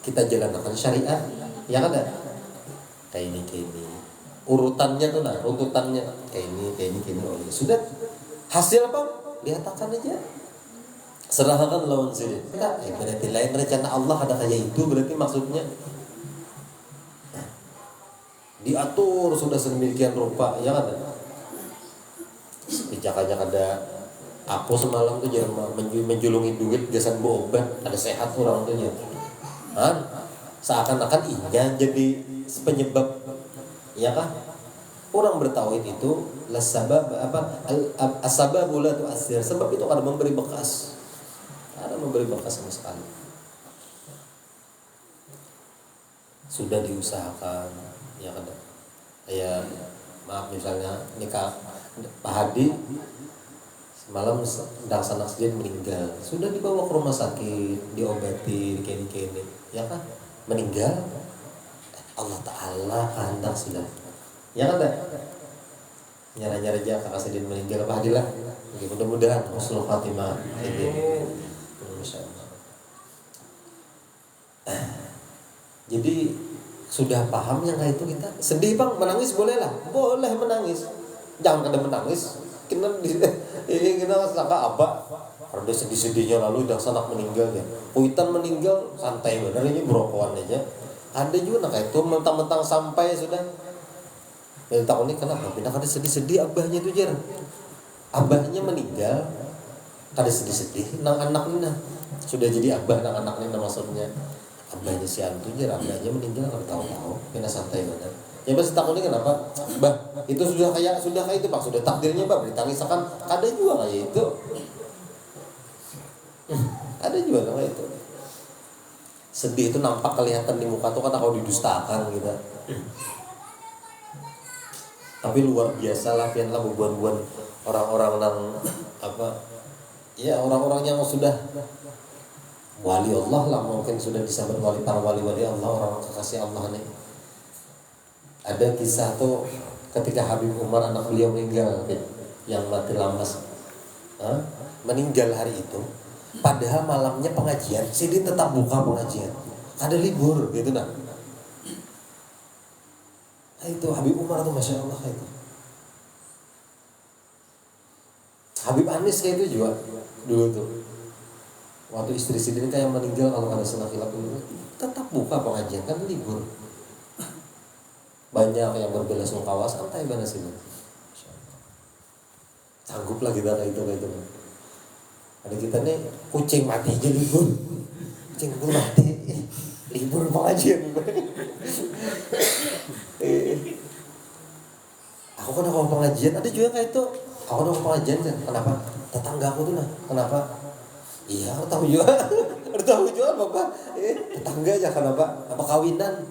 kita jalankan syariat, ya kan ada. Kayak ini. Urutannya tuh nah, runtutannya kayak ini. Oh, ya. Sudah hasil apa? Lihatkan aja. Serahkan lawan sini. Berarti lain rencana Allah ada kayak itu berarti maksudnya diatur sudah sedemikian rupa, ya kan? Pijakannya ada aku semalam tuh jangan menjulungi duit gasan obat, ada sehat orang tuh ya. Kan? Seakan-akan iya jadi penyebab, ya kan? Orang bertauhid itu lasabab asbabu la tu'assir. Sebab itu kada memberi bekas. Ada memberi bekas sama sekali. Sudah diusahakan, ya kan? Ya maaf misalnya nikah Pak Hadi semalam sanak dia meninggal, sudah dibawa ke rumah sakit, diobati, kene, ya kan? Meninggal, Allah Ta'ala kehendak sudah, ya kan? Nyara-nyara aja kakak sedih meninggal Pak Hadi lah, mudah-mudahan husnul khatimah. Jadi sudah paham yang kayak itu kita sedih bang, menangis boleh lah, boleh menangis, jangan kada menangis. Kita sangka apa? Ada sedih-sedihnya lalu udah sanak meninggal ya. Kuitan meninggal santai bener ini brokoan aja. Ada juga kayak itu mentang-mentang sampai sudah. Ya tahun ini kenapa? Pindah kada sedih-sedih abahnya itu jarang. Abahnya meninggal, kada sedih-sedih. Nang anaknya sudah jadi abah nang anaknya maksudnya. Abahnya si Antu jarang, abahnya meninggal kada tahu-tahu. Pindah santai bener. Ya pasti takutnya kenapa? Bah, itu sudah kayak itu Pak, sudah takdirnya Pak, ditangisakan. Ada juga kayak itu. Ada juga kayak itu. Sedih itu nampak kelihatan di muka tuh kan kalau didustakan gitu. Tapi luar biasa lah pianlah bubuan-bubuan orang-orang yang apa? Ya orang-orang yang sudah wali Allah lah, mungkin sudah disebut wali, para wali-wali Allah, orang kekasih Allah nih. Ada kisah tuh ketika Habib Umar anak beliau meninggal, yang mati lamas, meninggal hari itu. Padahal malamnya pengajian, Sidin tetap buka pengajian, ada libur gitu nah. Itu Habib Umar tuh masya Allah kayak itu. Habib Anis kayak itu juga dulu tuh. Waktu istri Sidin kayak meninggal, kalau ada salah khilaf dulu tetap buka pengajian kan libur. Banyak yang berbela-sungkawa santai banget sih. Sanggup lah kita kayak itu. Ada kita nih kucing mati aja libur. Kucing itu mati libur pengajian. Aku kan mau pengajian, ada juga kayak itu. Aku mau pengajian kan, kenapa? Tetangga aku tuh nah, kenapa? Iya, aku tahu juga. Tahu juga Bapak. Tetangga aja kenapa? Apa kawinan?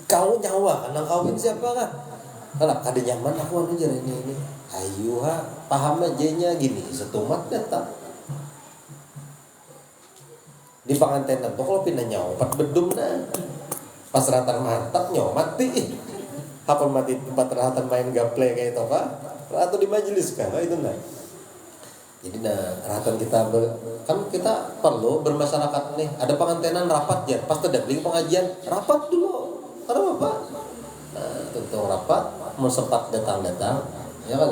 Kau nyawa, anak kawin siapa kan? Kalau kada nyaman aku anu aja ini. Ayo ha, paham aja nya gini, setumat datang. Di pangantenan tuh kalau pindah nyawa, pat bedum nah. Pas ratan mantap nyawa mati. Apa mati tempat ratan main gaple kayak itu Pak? Atau di majelis kan? Itu nah. Jadi nah, ratan kita kan kita perlu bermasyarakat nih. Ada pangantenan rapat ya, pas terdapling pengajian rapat dulu. Ada apa? Nah, tentu rapat, mau sempat datang, ya kan?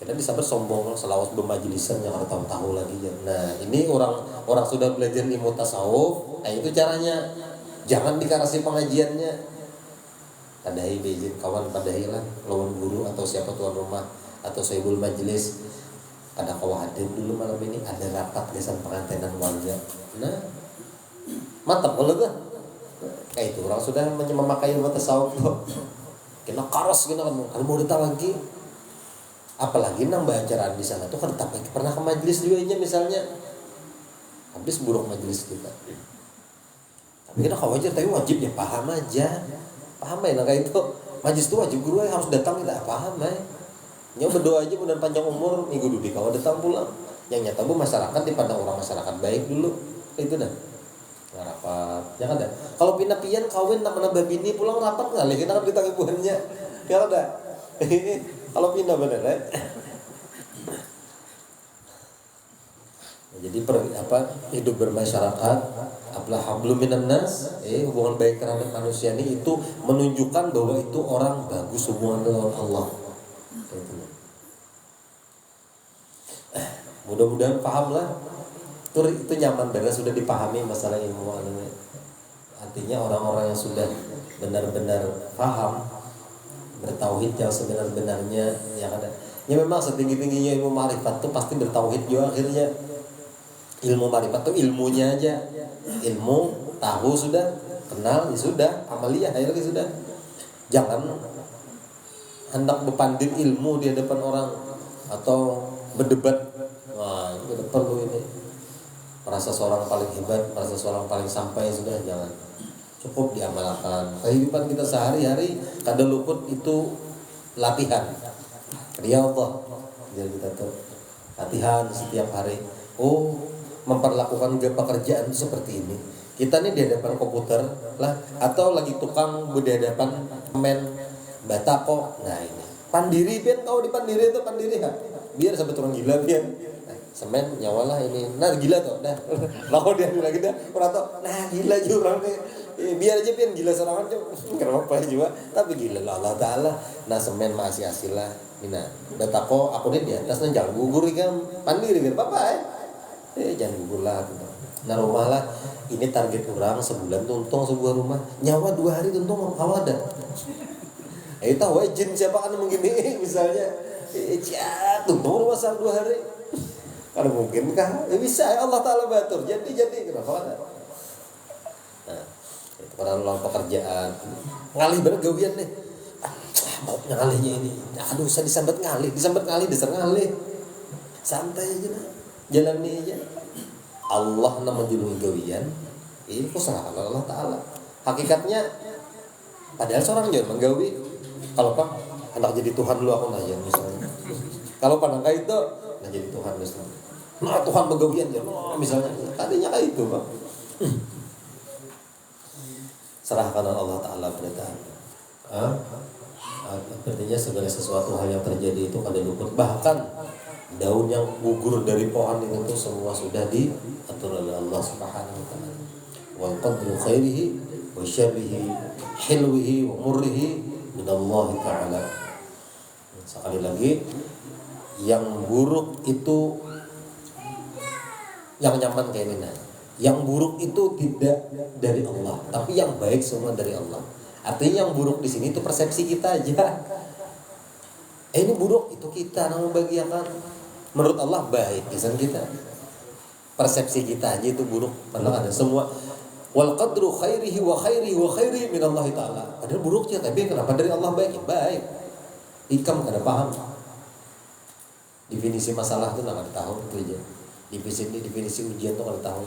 Kita bisa bersombong selawat bermajlisan yang ada tahu lagi ya. Nah, ini orang sudah belajar ilmu tasawuf, nah itu caranya. Jangan dikarasi pengajiannya. Padahi izin kawan padahi lah, lawan guru atau siapa tuan rumah atau saibul majlis. Ada kawan hadir dulu malam ini, ada rapat gesan pengantinan warga. Nah, mantap kalau tuh. Kayak itu orang sudah memakai ilmu tasawuf tuh. Kena karos gitu kan, kalau mau datang lagi. Apalagi nambah acaraan di sana tuh kan tapi pernah ke majelis juga nya misalnya. Habis buruk majelis kita. Tapi kita khawatir tapi wajib ya paham aja. Paham ya nah kayak itu. Majelis itu wajib guru harus datang kita paham ya. Nya berdoa aja mudah panjang umur minggu dudi kalau datang pulang. Yang nyata bu masyarakat dipandang orang masyarakat baik dulu. Itu dah. Ngarapat. Ya kan dah. Kalau pindah pian kawin nak menambah bini pulang rapat kali kita kan ditanggung buahnya. Ya kan dah. Kalau pindah bener ya. Jadi hidup bermasyarakat apalah hablum minan nas, hubungan baik terhadap manusia ini itu menunjukkan bahwa itu orang bagus hubungan dengan Allah. Mudah-mudahan paham lah. Itu nyaman benar sudah dipahami masalah ilmu ini. Artinya orang-orang yang sudah benar-benar paham bertauhid yang sebenar-benarnya yang ada. Ya memang setinggi-tingginya ilmu ma'rifat itu pasti bertauhid juga akhirnya. Ilmu ma'rifat itu ilmunya aja. Ilmu tahu sudah, kenal ya sudah, amaliyah akhirnya sudah. Jangan hendak berpandit ilmu di hadapan orang atau berdebat. Wah, itu perlu ini. Merasa seorang paling hebat, merasa seorang paling sampai sudah jangan. Cukup diamalkan. Kehidupan kita sehari-hari kadang luput itu latihan. Riyadhah. Jadi kita tuh latihan setiap hari. Memperlakukan pekerjaan seperti ini. Kita nih di hadapan komputer lah atau lagi tukang di hadapan men batako. Nah ini. Pandiri pian tahu di pandiri itu pandiri ha. Biar sampai turun gila pian. Semen nyawalah ini. Nah gila tuh dah. Lalu dia lagi dah orang tuh. Nah gila jurang nih. Biar aja pian gila serangan tuh. Kenapa juga? Tapi gila lah Allah Taala. Nah semen masih hasil lah. Mina batako aku di atas nang jangan gugur kan pandiri biar apa jangan gugur lah gitu. Nah rumah lah ini target orang sebulan tuntung sebuah rumah nyawa 2 hari tuntung kalau ada tahu jin siapa kan begini misalnya tuntung rumah 2 hari kalau mungkin kah bisa Allah Ta'ala batur jadi kenapa ada nah itu karena lawan pekerjaan ngalih bener gawian nih mau ngalihnya ini aduh saya disambat ngalih dasar ngalih santai aja lah jalani aja. Allah nama julungi gawian ini kok serahkan Allah Ta'ala. Hakikatnya padahal seorang jangan menggawi. Kalau pak hendak jadi Tuhan lu aku nanya misalnya. Kalau pandang kayak itu nah jadi Tuhan misalnya. Nah Tuhan begawian ya misalnya. Tadinya kayak itu pak. Serahkan Allah Ta'ala pada artinya segala sesuatu hal yang terjadi itu kada luput. Bahkan daun yang gugur dari pohon itu semua sudah diatur oleh Allah Subhanahu wa taala. Wal qadru khairihi wa syarrihi hilwihi wa murrihi min Allah taala. Sekali lagi yang buruk itu yang nyaman kayak ini. Yang buruk itu tidak dari Allah, tapi yang baik semua dari Allah. Artinya yang buruk di sini itu persepsi kita aja. Ini buruk itu kita yang membagiakan. Menurut Allah baik lisan kita. Persepsi kita aja itu buruk. Padahal ada semua wal qadru khairihi wa khairi min Allah taala. Padahal buruknya tapi kenapa dari Allah baik? Ya, baik. Ikam kada paham. Definisi masalah itu enggak tahu itu aja. Definisi ujian itu kada tahu.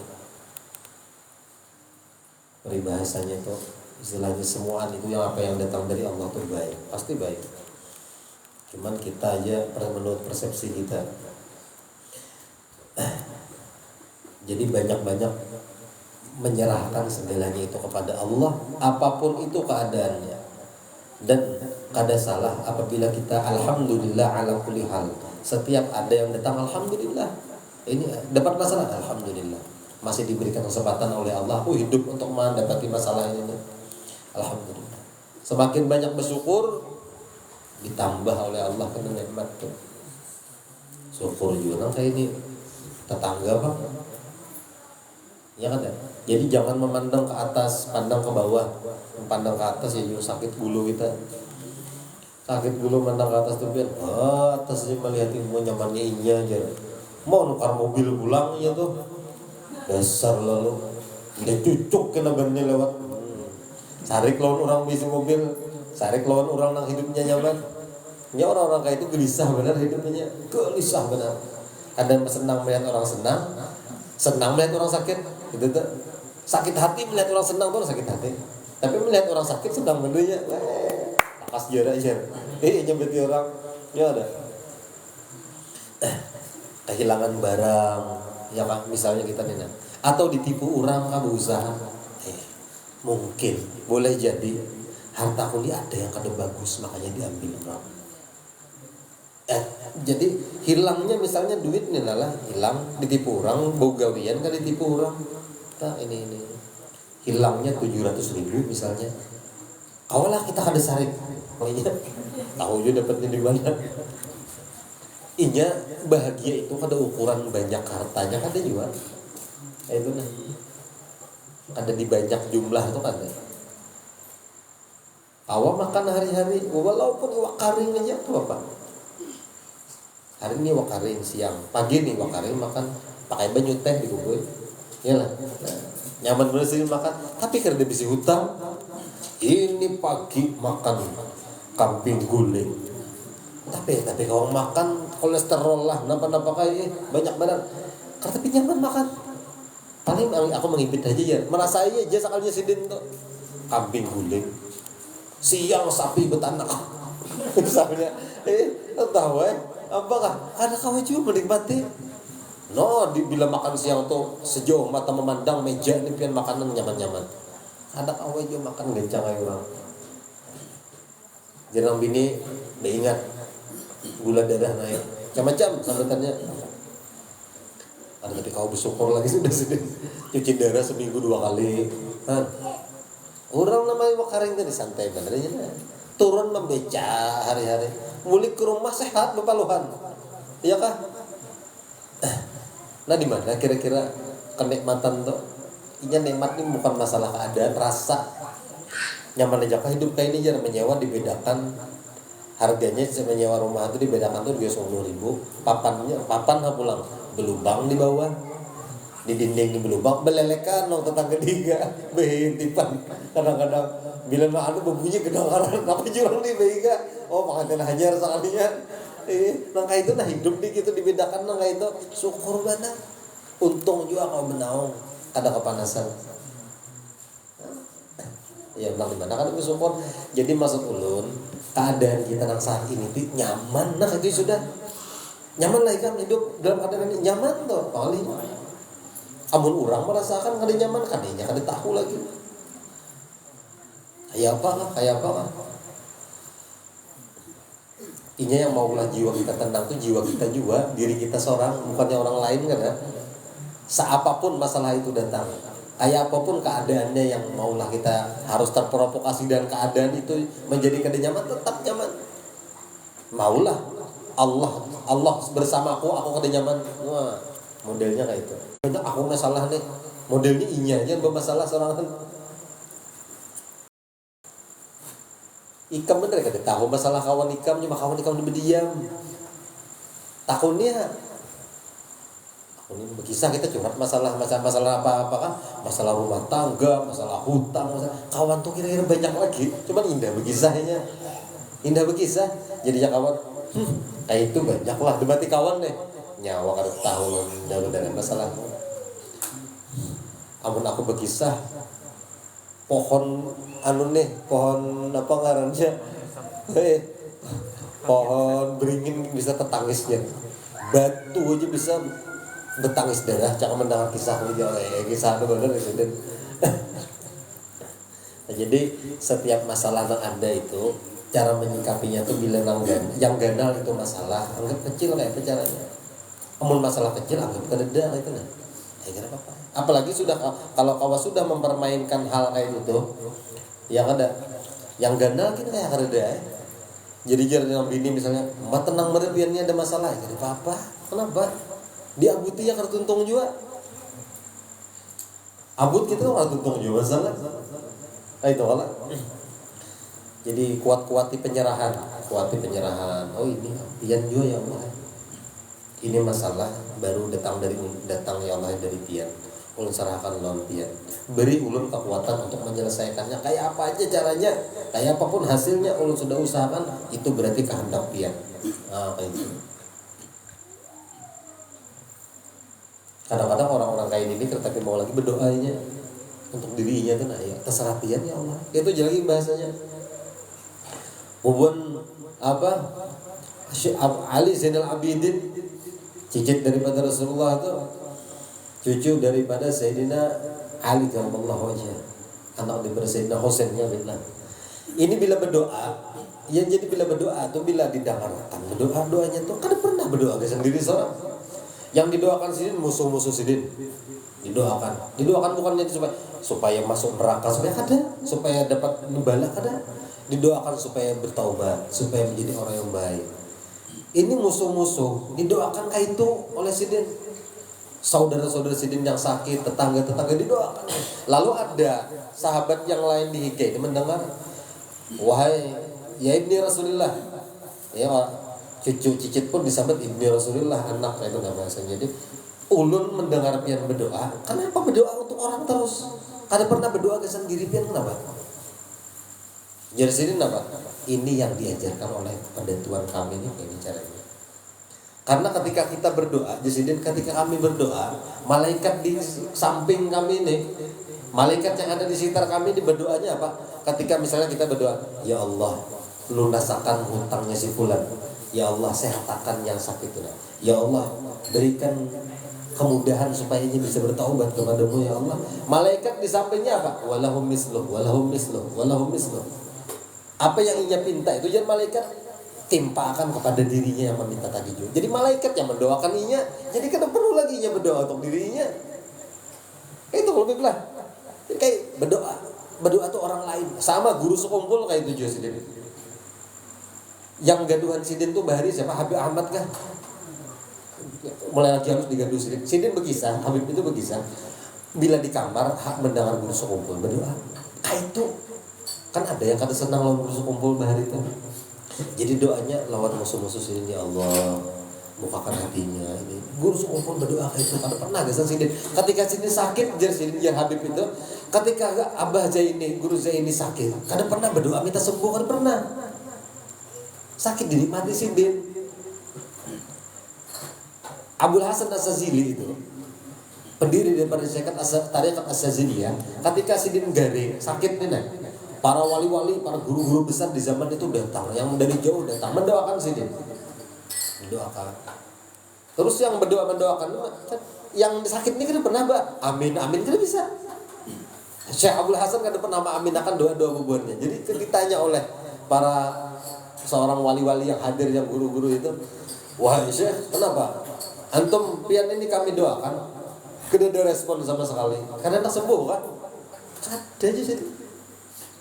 Peribahasanya tuh istilahnya semuaan itu yang apa yang datang dari Allah itu baik. Pasti baik. Cuman kita aja menurut persepsi kita. Jadi banyak-banyak menyerahkan segalanya itu kepada Allah, apapun itu keadaannya. Dan kada salah apabila kita alhamdulillah ala kulli hal. Setiap ada yang datang alhamdulillah. Ini dapat masalah alhamdulillah. Masih diberikan kesempatan oleh Allah aku hidup untuk mendapati masalah ini. Alhamdulillah. Semakin banyak bersyukur ditambah oleh Allah kena nikmat tuh. Syukur juga kayak ini tetangga Pak. Ya kan ya? Jadi jangan memandang ke atas, pandang ke bawah. Memandang ke atas ya juga sakit bulu kita. Sakit bulu mandang ke atas tuh biar atas aja melihat ilmu nyamannya inya aja. Mau nukar mobil pulang ya tuh. Dasar lalu. Dia cucuk kena bannya lewat. Sarik lawan orang bisi mobil, sarik lawan orang yang hidupnya nyaman. Ya orang-orang kayak itu gelisah benar hidupnya, gelisah benar. Kadang senang melihat orang senang melihat orang sakit, gitu tuh. Sakit hati melihat orang senang tuh sakit hati. Tapi melihat orang sakit senang benernya. Lakas jara aja. Nyebeti orang, ya ada. kehilangan barang, ya kan, misalnya kita nih, atau ditipu orang kamu usaha, mungkin boleh jadi hartaku ini ada yang kada bagus makanya diambil orang. Jadi hilangnya misalnya duit nih lah hilang ditipu orang, bau gawian kan ditipu orang, ini hilangnya 700.000 misalnya, awalah kita kada sarik, makanya tahu juga dapatnya di mana. Inya bahagia itu kada ukuran banyak hartanya kada juga. Itu nah. Kada di banyak jumlah itu kada. Awak makan hari-hari walaupun iwak karing aja tuh apa? Hari ini iwak karing siang, pagi nih iwak karing makan pakai baju teh di kubur. Iyalah. Nah, nyaman bener sih makan, tapi kada bisa hutang. Ini pagi makan kambing guling. Tapi kalau makan kolesterol lah, nambah kayak banyak badan. Tapi nyaman makan. Paling aku mengimpit aja ya, merasa aja sakalnya sidin tuh kambing guling. Siang sapi betanak. Misalnya, tahu apakah ada kawan juga menikmati? No, bila makan siang tuh sejauh mata memandang meja ini pian makanan nyaman-nyaman. Ada kawan juga makan gencang kayak orang. Jarang bini, ingat gula darah naik macam-macam sambutannya. Tapi kau bersyukur lagi sudah cuci darah seminggu 2 kali. Orang namanya wakaring tadi santai benernya. Turun membeca hari-hari. Mulik ke rumah sehat bepaluhan. Iya kah? Nah di mana kira-kira kenikmatan tuh? Ini nikmat ini bukan masalah keadaan, rasa. Nyaman aja kah hidup kayak ini, jangan menyewa dibedakan. Harganya menyewa rumah itu dibedakan tuh 20.000. Papan pulang belubang di bawah, di dinding di belubang belelekan nong tetangga tiga behintipan. Kadang-kadang bila mah anu berbunyi kedengaran apa jurang di beiga, makanya hajar sekalinya. Nangka itu nah hidup di gitu dibedakan nangka itu syukur banget. Untung juga kau menaung ada kepanasan. Ya bilang di mana kan syukur. Jadi maksud ulun keadaan kita yang saat ini tuh nyaman, nah itu sudah nyaman lah kan hidup dalam keadaan ini nyaman tuh paling. Amun orang merasakan kada nyaman, kadanya kada tahu lagi. Kayak apa lah. Inya yang maulah jiwa kita tenang tuh jiwa kita juga, diri kita seorang, bukannya orang lain kan ya. Seapapun masalah itu datang, kayak apapun keadaannya yang maulah kita harus terprovokasi dan keadaan itu menjadi kada nyaman, tetap nyaman. Maulah Allah bersamaku, aku kada nyaman. Wah, modelnya kayak itu. Banyak aku masalah nih, modelnya inya aja bermasalah seorang kan. Ikam bener kada tahu masalah kawan ikam, cuma kawan ikam berdiam. Tahunnya ini berkisah kita curhat masalah apa kan, masalah rumah tangga, masalah hutang, masalah kawan tuh kira-kira banyak lagi, cuman indah berkisahnya, jadi ya kawan, kayak itu banyak lah debat kawan deh, nyawa kada tahu dari masalah. Amun aku berkisah, pohon apa ngarannya, pohon beringin bisa tetangisnya, batu aja bisa betangis darah, jangan mendengar kisah itu benar itu. Nah, jadi setiap masalah yang ada itu cara menyikapinya tuh bila yang ganal itu masalah anggap kecil kayak apa caranya. Amun masalah kecil anggap kededa itu nah. Kira apa? Apalagi kalau kawan sudah mempermainkan hal kayak itu, yang ada yang ganal kita kayak kededa. Jadi jangan bini misalnya, "Mbak tenang bener ada masalah." Jadi apa? Kenapa? Dia abuti yang tertuntung juga. Abut kita kan tertuntung juga masalah. Nah itu kalau. Jadi kuat-kuati penyerahan. Oh ini pian juga ya Allah. Ini masalah baru datang ya Allah dari pian. Ulun serahkan lawan pian. Beri ulun kekuatan untuk menyelesaikannya. Kayak apa aja caranya, kayak apapun hasilnya ulun sudah usahakan, itu berarti kehendak pian. Nah kayak itu. Kadang-kadang orang-orang kayak ini tapi mau lagi berdoanya untuk dirinya tuh, nah ya terserah pian ya Allah. Itu lagi bahasanya. Hubun apa? Ali Zainal Abidin Cicit daripada Rasulullah itu cucu daripada Sayyidina Ali karramallahu wajhah, anak daripada Sayyidina Husain ya billah. Ini bila berdoa, ya jadi bila berdoa tuh bila didengarkan doanya tuh kan pernah berdoa ke sendiri seorang. Yang didoakan sidin musuh-musuh sidin. Didoakan bukan jadi supaya masuk neraka, supaya dapat nubalak ada. Didoakan supaya bertaubat, supaya menjadi orang yang baik. Ini musuh-musuh didoakan kayak itu oleh sidin. Saudara-saudara sidin yang sakit, tetangga-tetangga didoakan. Lalu ada sahabat yang lain di Hikay mendengar, wahai ya ibni Rasulullah, ya cucu cicit pun disebut ibni Rasulullah, anak itu namanya. Jadi ulun mendengar pian berdoa, kenapa berdoa untuk orang terus? Kada pernah berdoa ke sendiri pian kenapa? Jadi sini apa? Ini yang diajarkan oleh pada Tuhan kami ini caranya. Karena ketika kita berdoa, jadi ketika kami berdoa, malaikat di samping kami ini, malaikat yang ada di sekitar kami ini berdoanya apa? Ketika misalnya kita berdoa, ya Allah, lunasakan hutangnya si fulan. Ya Allah, sehatkan yang sakit itu. Ya Allah, berikan kemudahan supaya dia bisa bertaubat kepadamu ya Allah. Malaikat di sampingnya apa? Walahum misluh, walahum misluh, walahum misluh. Apa yang ia pinta itu jadi malaikat timpakan kepada dirinya yang meminta tadi juga. Jadi malaikat yang mendoakan inya, jadi kan perlu lagi inya berdoa untuk dirinya. Itu lebih belah. Kayak berdoa tuh orang lain. Sama guru sekumpul kayak itu juga sidin. Yang gaduhan sidin tuh bahari siapa? Habib Ahmad kah? Mulai lagi harus digaduh sidin. Sidin berkisah, Habib itu berkisah. Bila di kamar hak mendengar guru sekumpul berdoa. Kayak itu kan ada yang kata senang lawan musuh kumpul bahari itu. Jadi doanya lawan musuh-musuh sini ya Allah, bukakan hatinya ini. Guru kumpul berdoa kayak itu kada pernah gesan sidin. Ketika sidin sakit jar sidin jar Habib itu, ketika Abah Zaini, guru Zaini sakit, kada pernah berdoa minta sembuh, kada pernah. Sakit dinikmati sidin. Abul Hasan As-Sazili itu pendiri daripada tarekat As-Saziliyah, ketika sidin garing sakit nih nah. Para wali-wali, para guru-guru besar di zaman itu datang, yang dari jauh datang mendoakan sidin. Mendoakan. Terus yang mendoakan yang sakit ini kan pernah mbak, amin kan bisa. Syekh Abdul Hasan kan pernah aminakan doa-doa bubuannya. Jadi ditanya oleh para seorang wali-wali yang hadir, yang guru-guru itu, wahai Syekh, kenapa? Antum pian ini kami doakan, tidak ada respon sama sekali. Karena tak sembuh kan? Ada aja sih.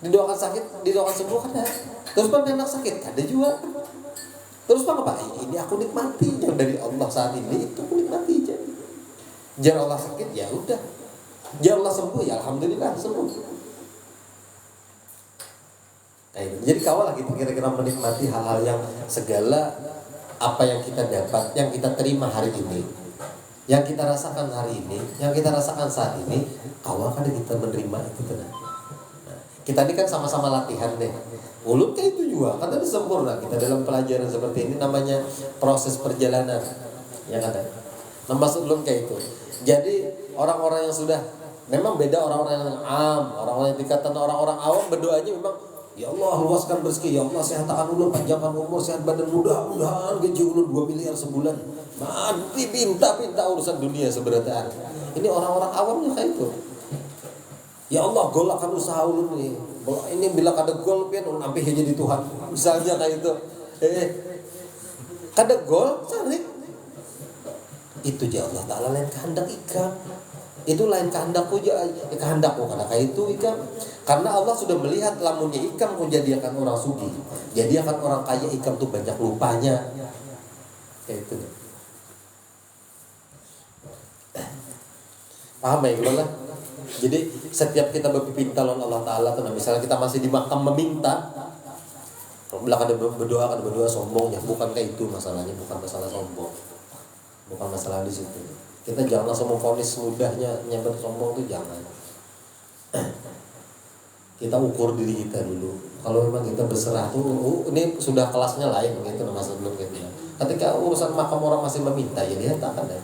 Didoakan sakit, didoakan sembuh kan ada. Terus pan enak sakit, ada juga. Terus pan apa? Ini aku nikmati yang dari Allah saat ini, itu aku nikmati aja. Jangan Allah sakit, ya udah. Jangan Allah sembuh, ya alhamdulillah sembuh. Jadi kawal lah kita kira-kira menikmati hal-hal yang segala apa yang kita dapat, yang kita terima hari ini, yang kita rasakan hari ini, yang kita rasakan saat ini, kawal kan kita menerima itu benar. Kita ini kan sama-sama latihan deh. Ulun kayak itu juga, kan ada sempurna kita dalam pelajaran seperti ini, namanya proses perjalanan. Ya kan? Nah, maksud ulun kayak itu. Jadi orang-orang yang sudah memang beda orang-orang yang orang-orang yang tingkatan orang-orang awam berdoanya memang ya Allah luaskan rezeki, ya Allah sehatkan ulun, panjangkan umur, sehat badan, mudah-mudahan gaji ulun 2 miliar sebulan. Mati pinta urusan dunia sebenarnya. Ini orang-orang awamnya kayak itu. Ya Allah golakkan usaha ulun nih. Ini bila kada gol pian ulun ampe jadi Tuhan. Misalnya kayak itu. Kada gol cari. Itu ya Allah Ta'ala lain kehendak ikam. Itu lain kehendakku aja. Kehendakku kada kayak itu ikam. Karena Allah sudah melihat lamunnya ikam kau jadikan orang sugih. Jadikan orang kaya ikam tuh banyak lupanya. Kayak itu. Paham ya kalau lah? Jadi setiap kita berpinta lawan Allah Ta'ala, misalnya kita masih di makam meminta, belakang ada berdoa sombong ya, bukan kayak itu masalahnya, bukan masalah sombong, bukan masalah di situ. Kita jangan langsung memvonis mudahnya nyamper sombong itu jangan. Kita ukur diri kita dulu. Kalau memang kita berserah tuh, ini sudah kelasnya lain gitu, maksudnya gitu ya. Ketika urusan makam orang masih meminta, ya lihat akan deh.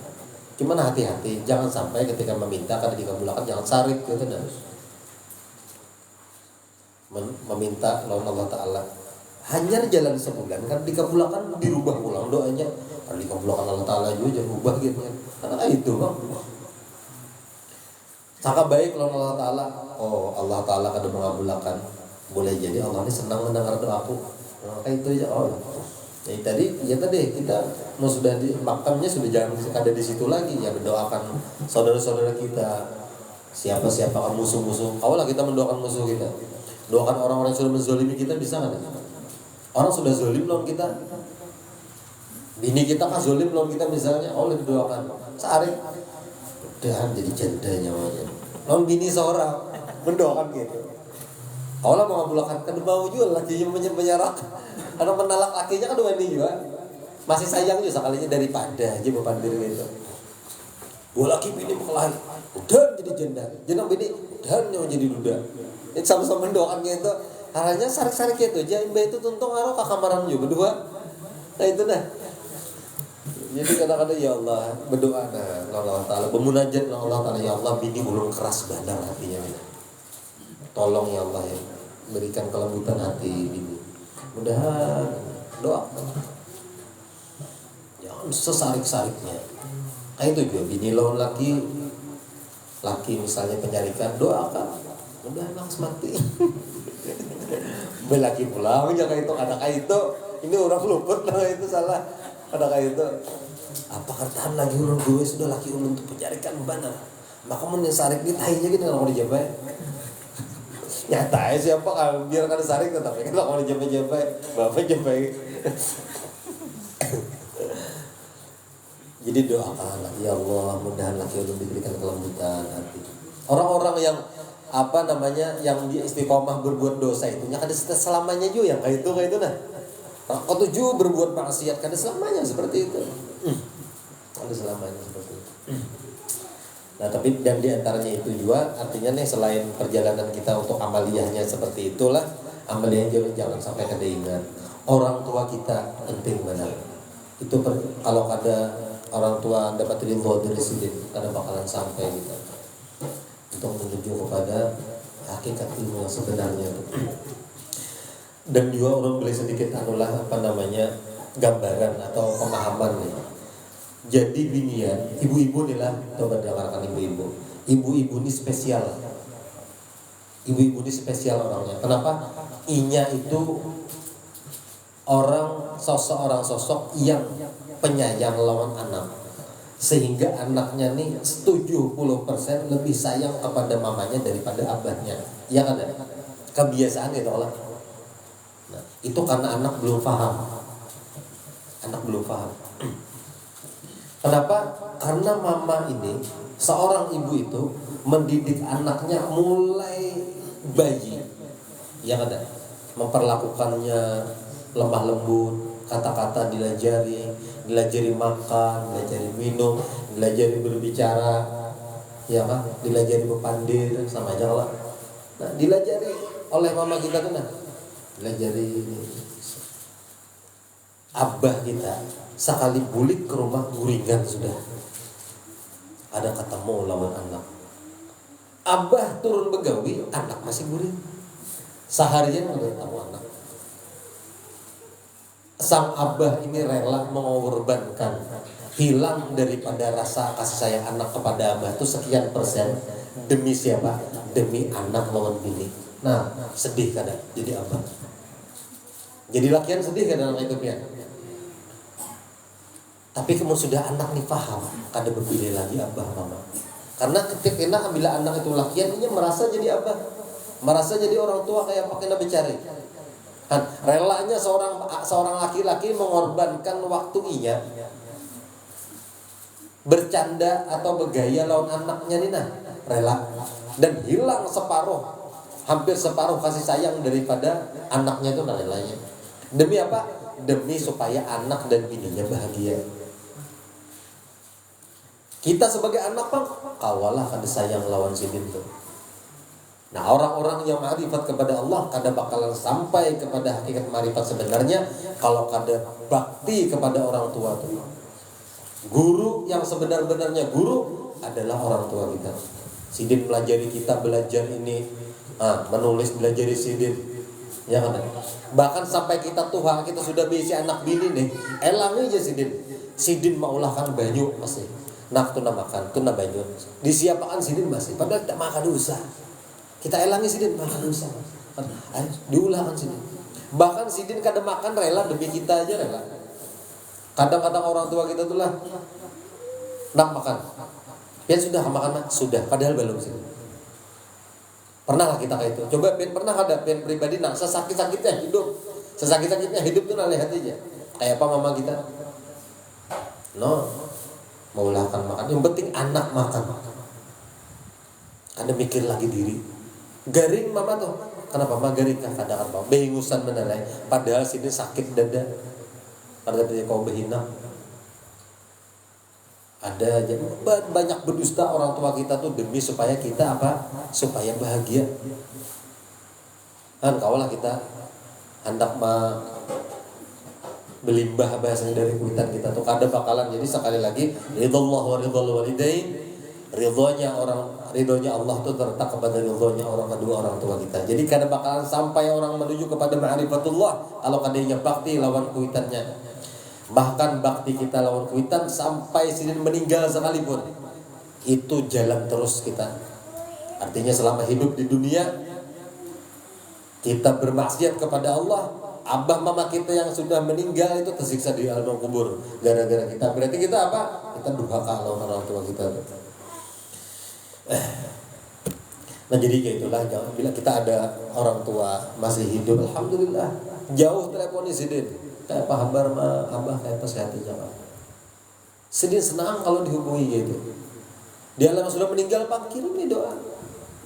Cuman hati-hati, jangan sampai ketika meminta kada dikabulkan, jangan sarik gitu dan meminta lawan Allah Ta'ala. hanya jalan sebulan kan dikabulkan dirubah ulang doanya. Kalau dikabulkan Allah Ta'ala juga jangan ubah gitu kan. Karena itu bang. Sangka baik kalau Allah Ta'ala, oh Allah Ta'ala kada mengabulkan, boleh jadi Allah ini senang mendengar doaku. Nah, kayak itu aja. Oh, jadi tadi kita mau sudah di makamnya sudah jangan ada di situ lagi ya, mendoakan saudara-saudara kita, siapa kan musuh-musuh. Awalnya kita mendoakan musuh kita, doakan orang-orang yang sudah menzalimi kita, bisa nggak? Orang sudah zalim lawan kita, bini kita kan zalim lawan kita misalnya, oleh didoakan sehari dan jadi janda nyawanya. Lawan bini seorang mendoakan gitu. Allah mengabulkan kan mau juga lakinya menyarak. Karena menalak lakinya kan dua ini juga. Masih sayang juga sekalinya daripada aja berpandir gitu. Dua laki bini berkelahi, udah jadi janda. Janda bini udah jadi duda. Ini sama-sama mendoakan gitu. Halanya sarik-sarik gitu aja. Mbak itu tuntung ngaruh ke kamaran juga berdua. Nah itu dah. Jadi kadang-kadang ya Allah berdoa Allah Ta'ala, bermunajat Allah Ta'ala, ya Allah bini ulung keras bandar hatinya. Tolong ya Allah ya, berikan kelembutan hati bini. Mudahan doa. Jangan sesarik-sariknya. Kayak itu juga bini lawan laki misalnya penyarikan, doakan. Mudahan langsung mati. Belaki pulang jangan itu anak itu. Ini orang luput lah itu salah. Ada kayak itu, apa kertaan lagi orang gue sudah laki ulun untuk pencarikan benar, maka menyesarik di tahinya gitu kalau mau dijabai. Nyata ya siapa kan biar kada sarik tapi kan kalau dijabai bapak jabai. Jadi doakan ya Allah mudahan laki ulun diberikan kelembutan hati. Orang-orang yang yang dia istiqomah berbuat dosa itu nya kada selamanya juga yang kayak itu nah. Kau tujuh berbuat maksiat kada selamanya seperti itu. Kada selamanya seperti itu. Nah tapi dan diantaranya itu juga artinya nih selain perjalanan kita untuk amaliyahnya seperti itulah, amaliyahnya jangan sampai kada ingat orang tua kita penting benar. Itu kalau kada orang tua dapat ridho dari sidin kada bakalan sampai gitu untuk menuju kepada hakikat ilmu yang sebenarnya. Dan juga orang boleh sedikit gambaran atau pemahaman nih. Jadi binian, ibu-ibu nih lah, coba dengarkan ibu-ibu. Ibu-ibu ini spesial. Ibu-ibu ini spesial orangnya. Kenapa? Inya itu orang sosok yang penyayang lawan anak. Sehingga anaknya nih 70% lebih sayang kepada mamanya daripada abahnya. Ya kan? Kebiasaan itu Allah. Nah, itu karena anak belum paham. Kenapa? Karena mama ini, seorang ibu itu mendidik anaknya mulai bayi. Ya kan? Memperlakukannya lemah lembut, kata-kata dilajari makan, dilajari minum, dilajari berbicara, ya kan? Dilajari berpandir sama aja lah. Nah, dilajari oleh mama kita tuh dilajari abah kita sekali bulik ke rumah guringan sudah ada ketemu lawan anak. Abah turun begawi, anak masih guring. Seharian udah tahu anak. Sang abah ini rela mengorbankan, hilang daripada rasa kasih sayang anak kepada abah itu sekian persen demi siapa? Demi anak lawan bini. Nah, sedih kadang jadi abah. Jadi lakian sedih kan dalam hidupnya. Tapi kamu sudah anak nih paham, kada berbeda lagi abah mama. Karena ketika bila anak itu lakian, dia merasa jadi abah, merasa jadi orang tua kayak pakai nabi cari. Kan relanya seorang laki-laki mengorbankan waktu inya bercanda atau bergaya lawan anaknya nih rela dan hilang hampir separuh kasih sayang daripada anaknya itu relanya. Demi apa? Demi supaya anak dan bininya bahagia. Kita sebagai anak bang, kawalah kada sayang lawan sidin tuh. Nah orang-orang yang ma'rifat kepada Allah kada bakalan sampai kepada hakikat ma'rifat sebenarnya kalau kada bakti kepada orang tua tuh. Guru yang sebenar-benarnya guru adalah orang tua kita. Sidin pelajari kita belajar ini, menulis belajar sidin. Ya kan? Bahkan sampai kita tua, kita sudah bisi anak bini nih, elangi aja sidin maulah kan banyu masih. Nak tuna makan, tuna banyu. Disiapakan sidin masih. Padahal kita makan dosa. Kita elangi sidin makan dosa. Diulahkan sidin. Bahkan sidin kadang makan rela demi kita aja rela. Kadang-kadang orang tua kita tuh lah nak makan. Ya sudah makan sudah. Padahal belum sidin. Pernah lah kita kayak itu. Coba pernah ada pribadi nak sesakit-sakitnya hidup. Sesakit-sakitnya hidup tuh nah lihat aja. Kayak apa mama kita? No. Maulahkan makan. Yang penting anak makan. Anda mikir lagi diri. Garing mama tuh. Kenapa mama garing? Kadang-kadang bengusan menelai. Padahal sini sakit dada. Karena dia kau berhina. Ada aja banyak berdusta orang tua kita tuh demi supaya kita apa? Supaya bahagia. Kan kaulah kita hendak belimbah bahasanya dari kuitan kita tuh kada bakalan jadi sekali lagi ridallah wa ridal walidain, ridhonya Allah tuh terletak kepada ridhonya orang kedua orang tua kita. Jadi kada bakalan sampai orang menuju kepada ma'rifatullah kalau kadanya bakti lawan kuitannya. Bahkan bakti kita lawan kuitan sampai sidin meninggal sekalipun itu jalan terus kita. Artinya selama hidup di dunia kita bermaksiat kepada Allah, abah mama kita yang sudah meninggal itu tersiksa di alam kubur gara-gara kita. Berarti kita apa? Kita durhaka lawan orang tua kita. Nah jadi kayak itulah, bila kita ada orang tua masih hidup, alhamdulillah jauh teleponi sidin. Kayak apa kabar mah abah kayak apa sehat aja Pak. Sedih senang kalau dihubungi gitu. Dia yang sudah meninggal Pak kirimi doa.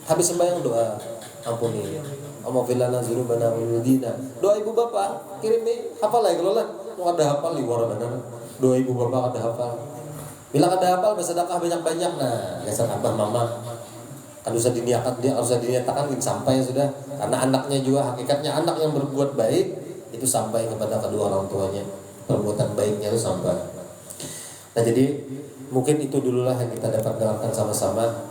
Habis sembahyang doa, ampuni. Amafilana zunubana wal-dina. Doa ibu bapak kirimi hafal lagi kalau lah. Mau ada hafal liwar benar. Doa ibu bapak ada hafal. Bila ada hafal bersedekah banyak-banyak. Nah, biasa abah mama kan usah diniatakan sampai sudah. Karena anaknya juga hakikatnya anak yang berbuat baik itu sampai kepada kedua orang tuanya, perbuatan baiknya itu sampai. Nah jadi mungkin itu dululah yang kita dapat dengarkan sama-sama.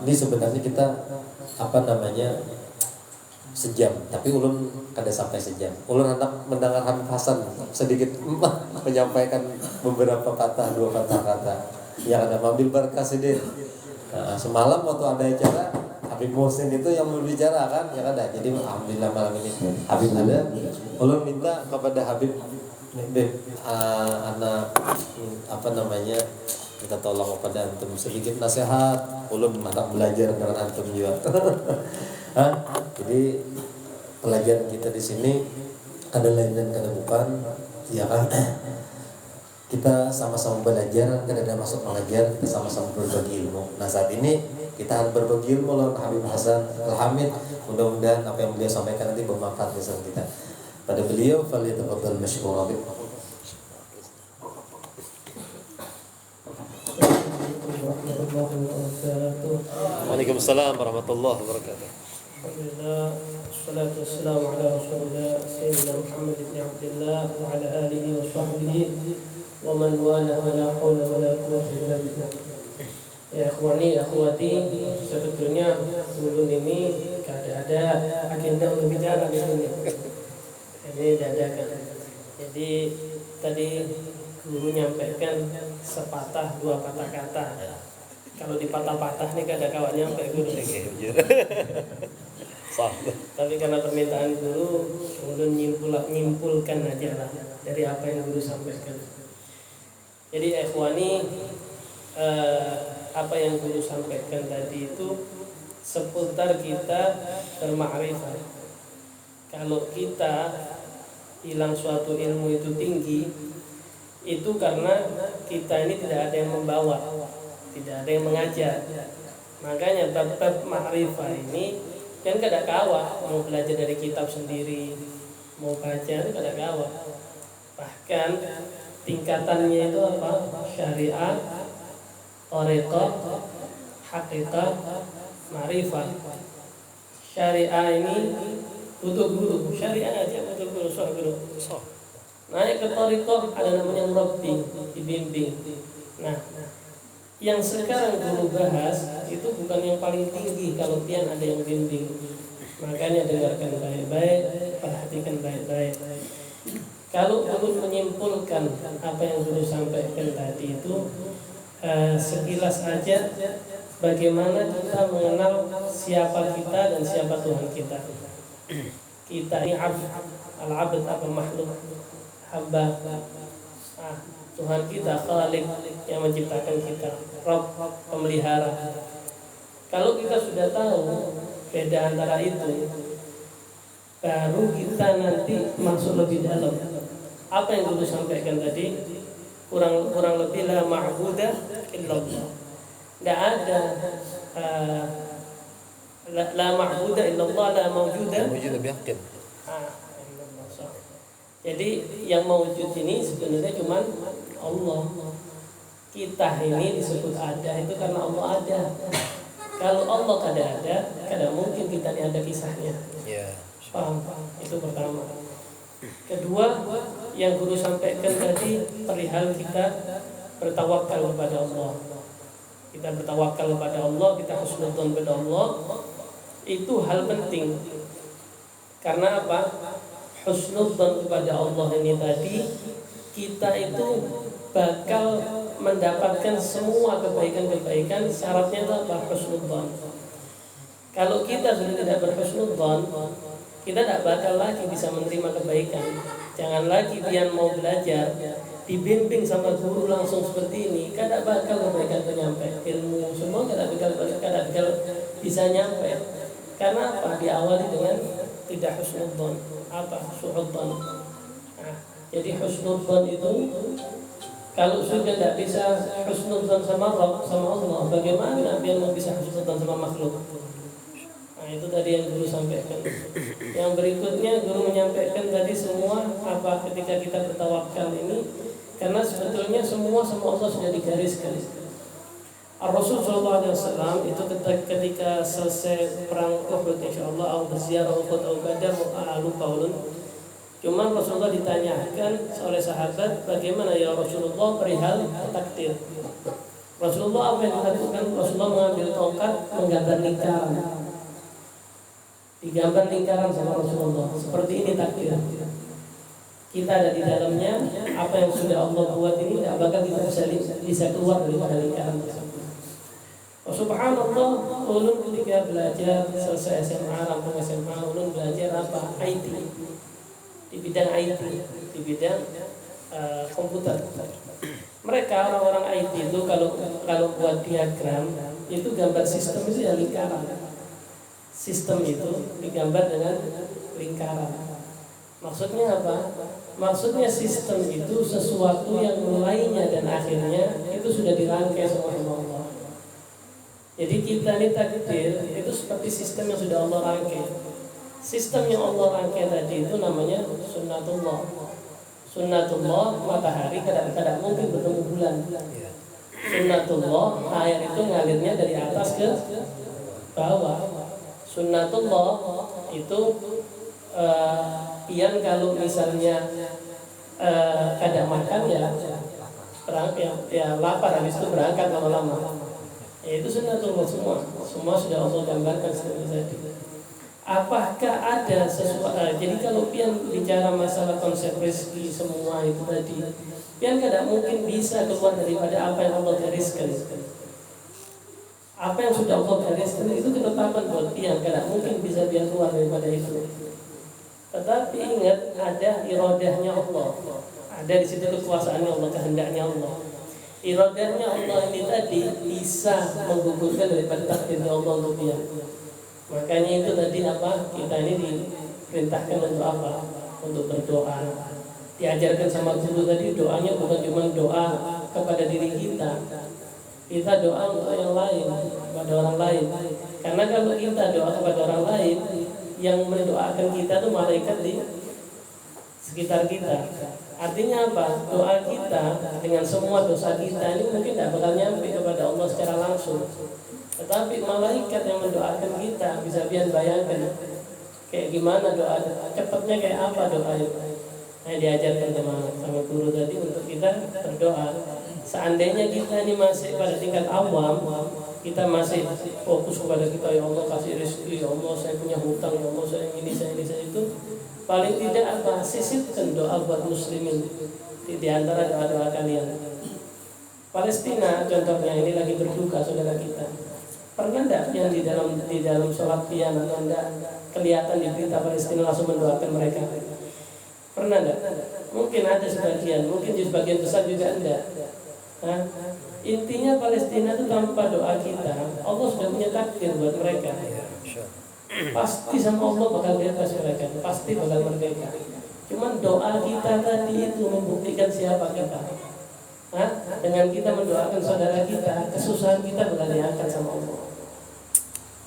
Ini sebenarnya kita sejam, tapi ulun kada sampai sejam. Ulun hendak mendengarkan Hasan sedikit menyampaikan beberapa dua patah kata yang ada mobil berkah sedih. Semalam waktu ada acara Habib Mohsin itu yang berbicara kan, ya ada. Jadi alhamdulillah malam ini Habib ada. Ulun minta kepada Habib anak kita tolong kepada antum sedikit nasihat. Ulun hendak belajar dengan antum juga. Jadi pelajaran kita di sini ada lain dan kada bukan, ya kan? Kita sama-sama belajar, kan ada masuk mengajar, kita sama-sama berbagi ilmu. Nah saat ini kita harus berbagi ilmu lawan Habib Hasan Al-Hamid. Mudah-mudahan apa yang beliau sampaikan nanti bermanfaat kesan kita. Pada beliau, falyatafaddal mashkura. Waalaikumsalam warahmatullahi wabarakatuh. Alhamdulillah, wassalatu wassalamu ala rasulillah Sayyidina Muhammad ibn Abdullah wa ala alihi wa sahbihi wa man wala wa la hawla wa la quwwata illa billah. Ya akhwani, akhwati, sebetulnya ulun ini ada agenda untuk bicara di sini. Ini dadakan. Jadi tadi guru nyampaikan sepatah dua patah kata. Kalau dipatah-patah nih kada kawan nyampe guru. Tapi karena permintaan guru, ulun nyimpulkan aja lah dari apa yang guru sampaikan. Jadi ikhwani, apa yang guru sampaikan tadi itu seputar kita bermakrifat. Kalau kita hilang suatu ilmu itu tinggi, itu karena kita ini tidak ada yang membawa, tidak ada yang mengajar. Makanya bab makrifat ini kan kada kawah, mau belajar dari kitab sendiri, mau baca itu kada kawah. Bahkan tingkatannya itu apa? Syariat, thariqah, haqiqah, ma'rifah. Syariat ini butuh guru, syariat aja butuh guru, guru. Naik ke thariqah ada namanya murabbi, dibimbing. Nah, yang sekarang guru bahas itu bukan yang paling tinggi kalau pian ada yang bimbing. Makanya dengarkan baik-baik, perhatikan baik-baik. Kalau untuk menyimpulkan apa yang sudah sampaikan tadi itu, sekilas aja bagaimana kita mengenal siapa kita dan siapa Tuhan kita. Kita ini al-abd apa makhluk, hamba. Tuhan kita Khalik yang menciptakan kita, Rabb pemelihara. Kalau kita sudah tahu beda antara itu, baru kita nanti masuk lebih dalam. Apa yang dulu sampaikan tadi, kurang lebih la ma'budah illallah. Tidak ada la ma'budah illallah, la mawjudah. Jadi yang mewujud ini sebenarnya cuma Allah. Kita ini disebut ada itu karena Allah ada. Kalau Allah kada ada, kada mungkin kita ini ada kisahnya. Paham? Itu pertama. Kedua, yang guru sampaikan tadi perihal kita bertawakal kepada Allah. Kita bertawakal kepada Allah, kita husnudzon kepada Allah. Itu hal penting. Karena apa? Husnudzon kepada Allah ini tadi, kita itu bakal mendapatkan semua kebaikan-kebaikan. Syaratnya itu apa? Husnudzon. Kalau kita sudah tidak berhusnudzon, kita tidak bakal lagi bisa menerima kebaikan. Jangan lagi dia mau belajar dibimbing sama guru langsung seperti ini, kada bakal kebaikan itu nyampe. Ilmu semua kada bakal bisa nyampe. Karena apa? Diawali dengan tidak husnudzon, apa? Su'udzon. Jadi husnudzon itu kalau sudah tidak bisa husnudzon sama Rabb, sama Allah, bagaimana dia mau bisa husnudzon sama makhluk? Itu tadi yang guru sampaikan. Yang berikutnya guru menyampaikan tadi semua apa ketika kita bertawakal ini, karena sebetulnya semua sama Allah sudah digariskan. Rasul Shallallahu Alaihi Wasallam itu ketika selesai perang Uhud, insyaallah atau berziarah Uhud atau Badar, lupa ulun. Cuman Rasulullah ditanyakan oleh sahabat, bagaimana ya Rasulullah perihal takdir. Rasulullah apa yang dilakukan? Rasulullah mengambil tongkat, menggambar lingkaran. Digambar lingkaran sama Rasulullah. Seperti ini takdir. Kita ada di dalamnya. Apa yang sudah Allah buat ini tidak bakal kita bisa keluar daripada lingkaran tersebut. Subhanallah, ulun ketika belajar selesai SMA, rampung SMA, ulun belajar apa? IT. Di bidang IT, di bidang komputer. Mereka orang-orang IT itu kalau buat diagram itu gambar sistem itu ya lingkaran. Sistem itu digambar dengan lingkaran. Maksudnya apa? Maksudnya sistem itu sesuatu yang mulainya dan akhirnya itu sudah dirangkai sama Allah. Jadi kita ini takdir itu seperti sistem yang sudah Allah rangkai. Sistem yang Allah rangkai tadi itu namanya sunnatullah. Sunnatullah, matahari kadang-kadang mungkin bertemu bulan. Sunnatullah, air itu ngalirnya dari atas ke bawah. Sunnatullah itu pian kalau misalnya kada makan ya lapar, habis itu berangkat lama-lama. Itu sunnatullah semua sudah Allah gambarkan seperti tadi. Apakah ada sesuatu? Jadi kalau pian bicara masalah konsep rezeki semua itu tadi, pian kada mungkin bisa keluar daripada apa yang Allah gariskan. Apa yang sudah Allah gariskan itu ketetapan buat pian, kada mungkin bisa pian keluar daripada itu. Tetapi ingat, ada iradahnya Allah, ada di situ kekuasaannya Allah, kehendaknya Allah. Iradahnya Allah ini tadi bisa menggugurkan daripada takdirnya Allah untuk dia. Makanya itu tadi apa? Kita ini diperintahkan untuk apa? Untuk berdoa. Diajarkan sama guru tadi, doanya bukan cuma doa kepada diri kita. Kita doa untuk yang lain, kepada orang lain. Karena kalau kita doa kepada orang lain, yang mendoakan kita itu malaikat di sekitar kita. Artinya apa? Doa kita dengan semua dosa kita ini mungkin tidak bakal nyampe kepada Allah secara langsung. Tetapi malaikat yang mendoakan kita, bisa pian bayangkan kayak gimana doa, cepatnya kayak apa doa itu. Nah, diajarkan sama guru tadi untuk kita berdoa. Seandainya kita ini masih pada tingkat awam, kita masih fokus kepada kita, ya Allah kasih rezeki, ya Allah saya punya hutang, ya Allah saya ini, saya itu. Paling tidak apa, sisipkan doa buat muslimin di antara doa-doa kalian. Palestina contohnya ini lagi berduka saudara kita. Pernah enggak yang di dalam sholat pian atau enggak kelihatan di berita Palestina langsung mendoakan mereka? Pernah enggak? Mungkin ada sebagian, mungkin di sebagian besar juga enggak. Intinya Palestina itu tanpa doa kita, Allah sudah punya takdir buat mereka. Pasti sama Allah bakal bebas mereka, pasti bakal merdeka. Cuman doa kita tadi itu membuktikan siapa kita. Dengan kita mendoakan saudara kita, kesusahan kita bakal diangkat sama Allah.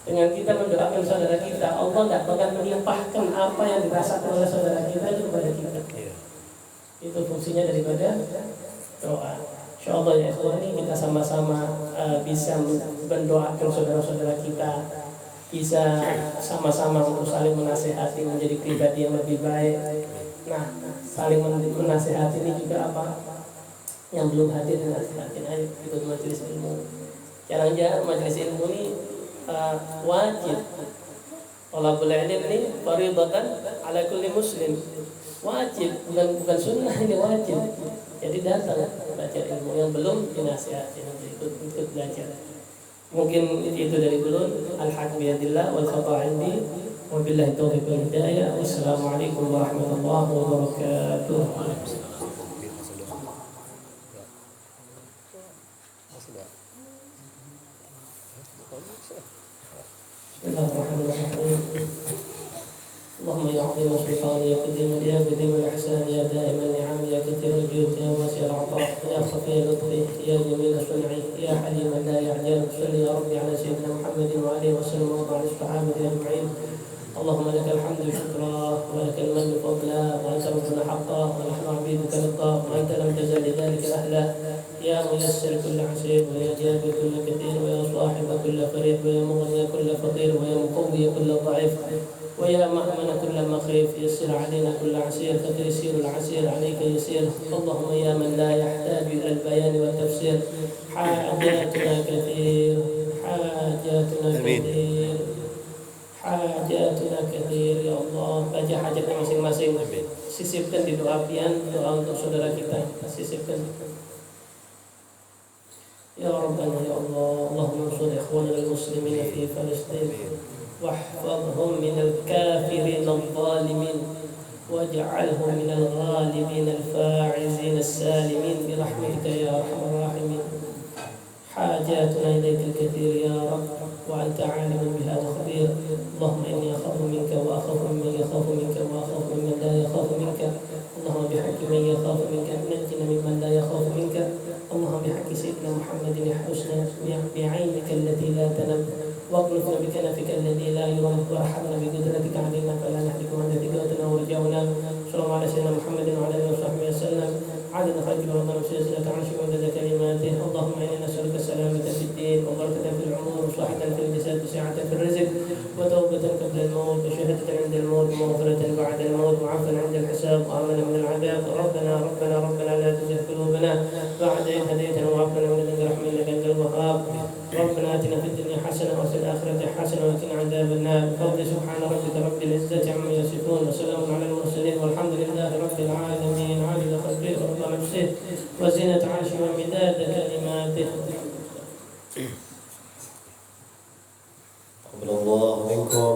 Dengan kita mendoakan saudara kita, Allah tidak bakal melimpahkan apa yang dirasakan oleh saudara kita itu kepada kita. Itu fungsinya daripada doa. InsyaAllah ya ikhwan, kita sama-sama bisa mendoakan saudara-saudara kita, bisa sama-sama untuk saling menasihati menjadi pribadi yang lebih baik. Nah, saling menasihati ini juga apa? Yang belum hadir nasihatin ayo ikut majelis ilmu. Jangan majelis ilmu ini wajib. Thalabul ilm ini fardhatan ala kulli muslim. Wajib, bukan sunnah, ini wajib. Jadi datang belajar ilmu, yang belum dinasihati ikut belajar. Mungkin itu dari dulu. Al-haq biyadillah wal khata' indi. Wabillahi taufiq wal hidayah. Wassalamualaikum warahmatullahi wabarakatuh. Bismillahirrahmanirrahim. Allahumma ya azim sultan ya qadim ya qadim al-ihsan ya daim al-ni'am ya kathir al-jud ya wasi' al-'ata ya khafi al-lutfi ya jamil al-sun'i ya halim la ya'jal. Salli ya rabbi ala sayyidina Muhammadin wa alihi wa sallam wa ala as-sahabati ajma'in. اللهم لك الحمد شكرا ولك المن فضلا وانت ربنا حقا ونحن عبيدك لقا وانت لم تزل لذلك اهلا. يا ميسر كل عسير ويا جابر كل كثير ويا صاحب كل فريق ويا مغني كل فقير ويا مقوي كل ضعيف ويا مأمن كل مخيف. يسر علينا كل عسير فتيسير العسير عليك يسير. اللهم يا من لا يحتاج الى البيان والتفسير حاجاتنا كثير حاجاتنا كثير hajatuna kathir. Ya Allah, baca hajatnya masing-masing, sisipkan di doa pian, doa untuk saudara kita, sisipkan. Ya Rabbana ya Allah, Allahumma ansur ikhwanana al-muslimin fi Palestin wahfadhhum min al-kafirin al-zalimin waj'alhum min al-ghalibin al-fa'izin al-salimin birahmatika ya arhamar rahimin. حاجاتنا إليك الكثير يا رب وأنت عالم بهذا خبير. اللهم إني أخاف منك وأخاف ممن يخاف منك وأخاف ممن لا يخاف منك. اللهم بحق من يخاف منك نجنا ممن لا يخاف منك. اللهم بحق سيدنا محمد الحسنى بعينك التي لا تنام واغلفنا بكنفك الذي لا يرام وارحمنا بقدرتك علينا فلا نهلك من ذكرتنا ورجاؤنا. صلى الله على سيدنا محمد وعلى آله وصحبه وسلم عدد خلقه ومن سلسلة عرشه ومدد كلماته. اللهم إنا نسألك السلامة في الدين وبركة في العمور وصحة في الجسد وسعة في الرزق وتوبة قبل الموت وشهادة عند الموت ومغفرة بعد الموت وعفوا عند الحساب وأمنا من العذاب. ربنا لا تزغ قلوبنا بعد إذ هديتنا وهب لنا من لدنك رحمة إنك أنت الوهاب. ربنا آتنا في الدنيا حسنة وفي الآخرة حسنة وقنا عذاب النار. بفضل سبحان ربك رب العزة عما يصفون وسلام على المرسلين والحمد لله رب العالمين. عالم خلقه ورب نفسه وزنة عرشه ومداد كلماته. قبل الله منكم.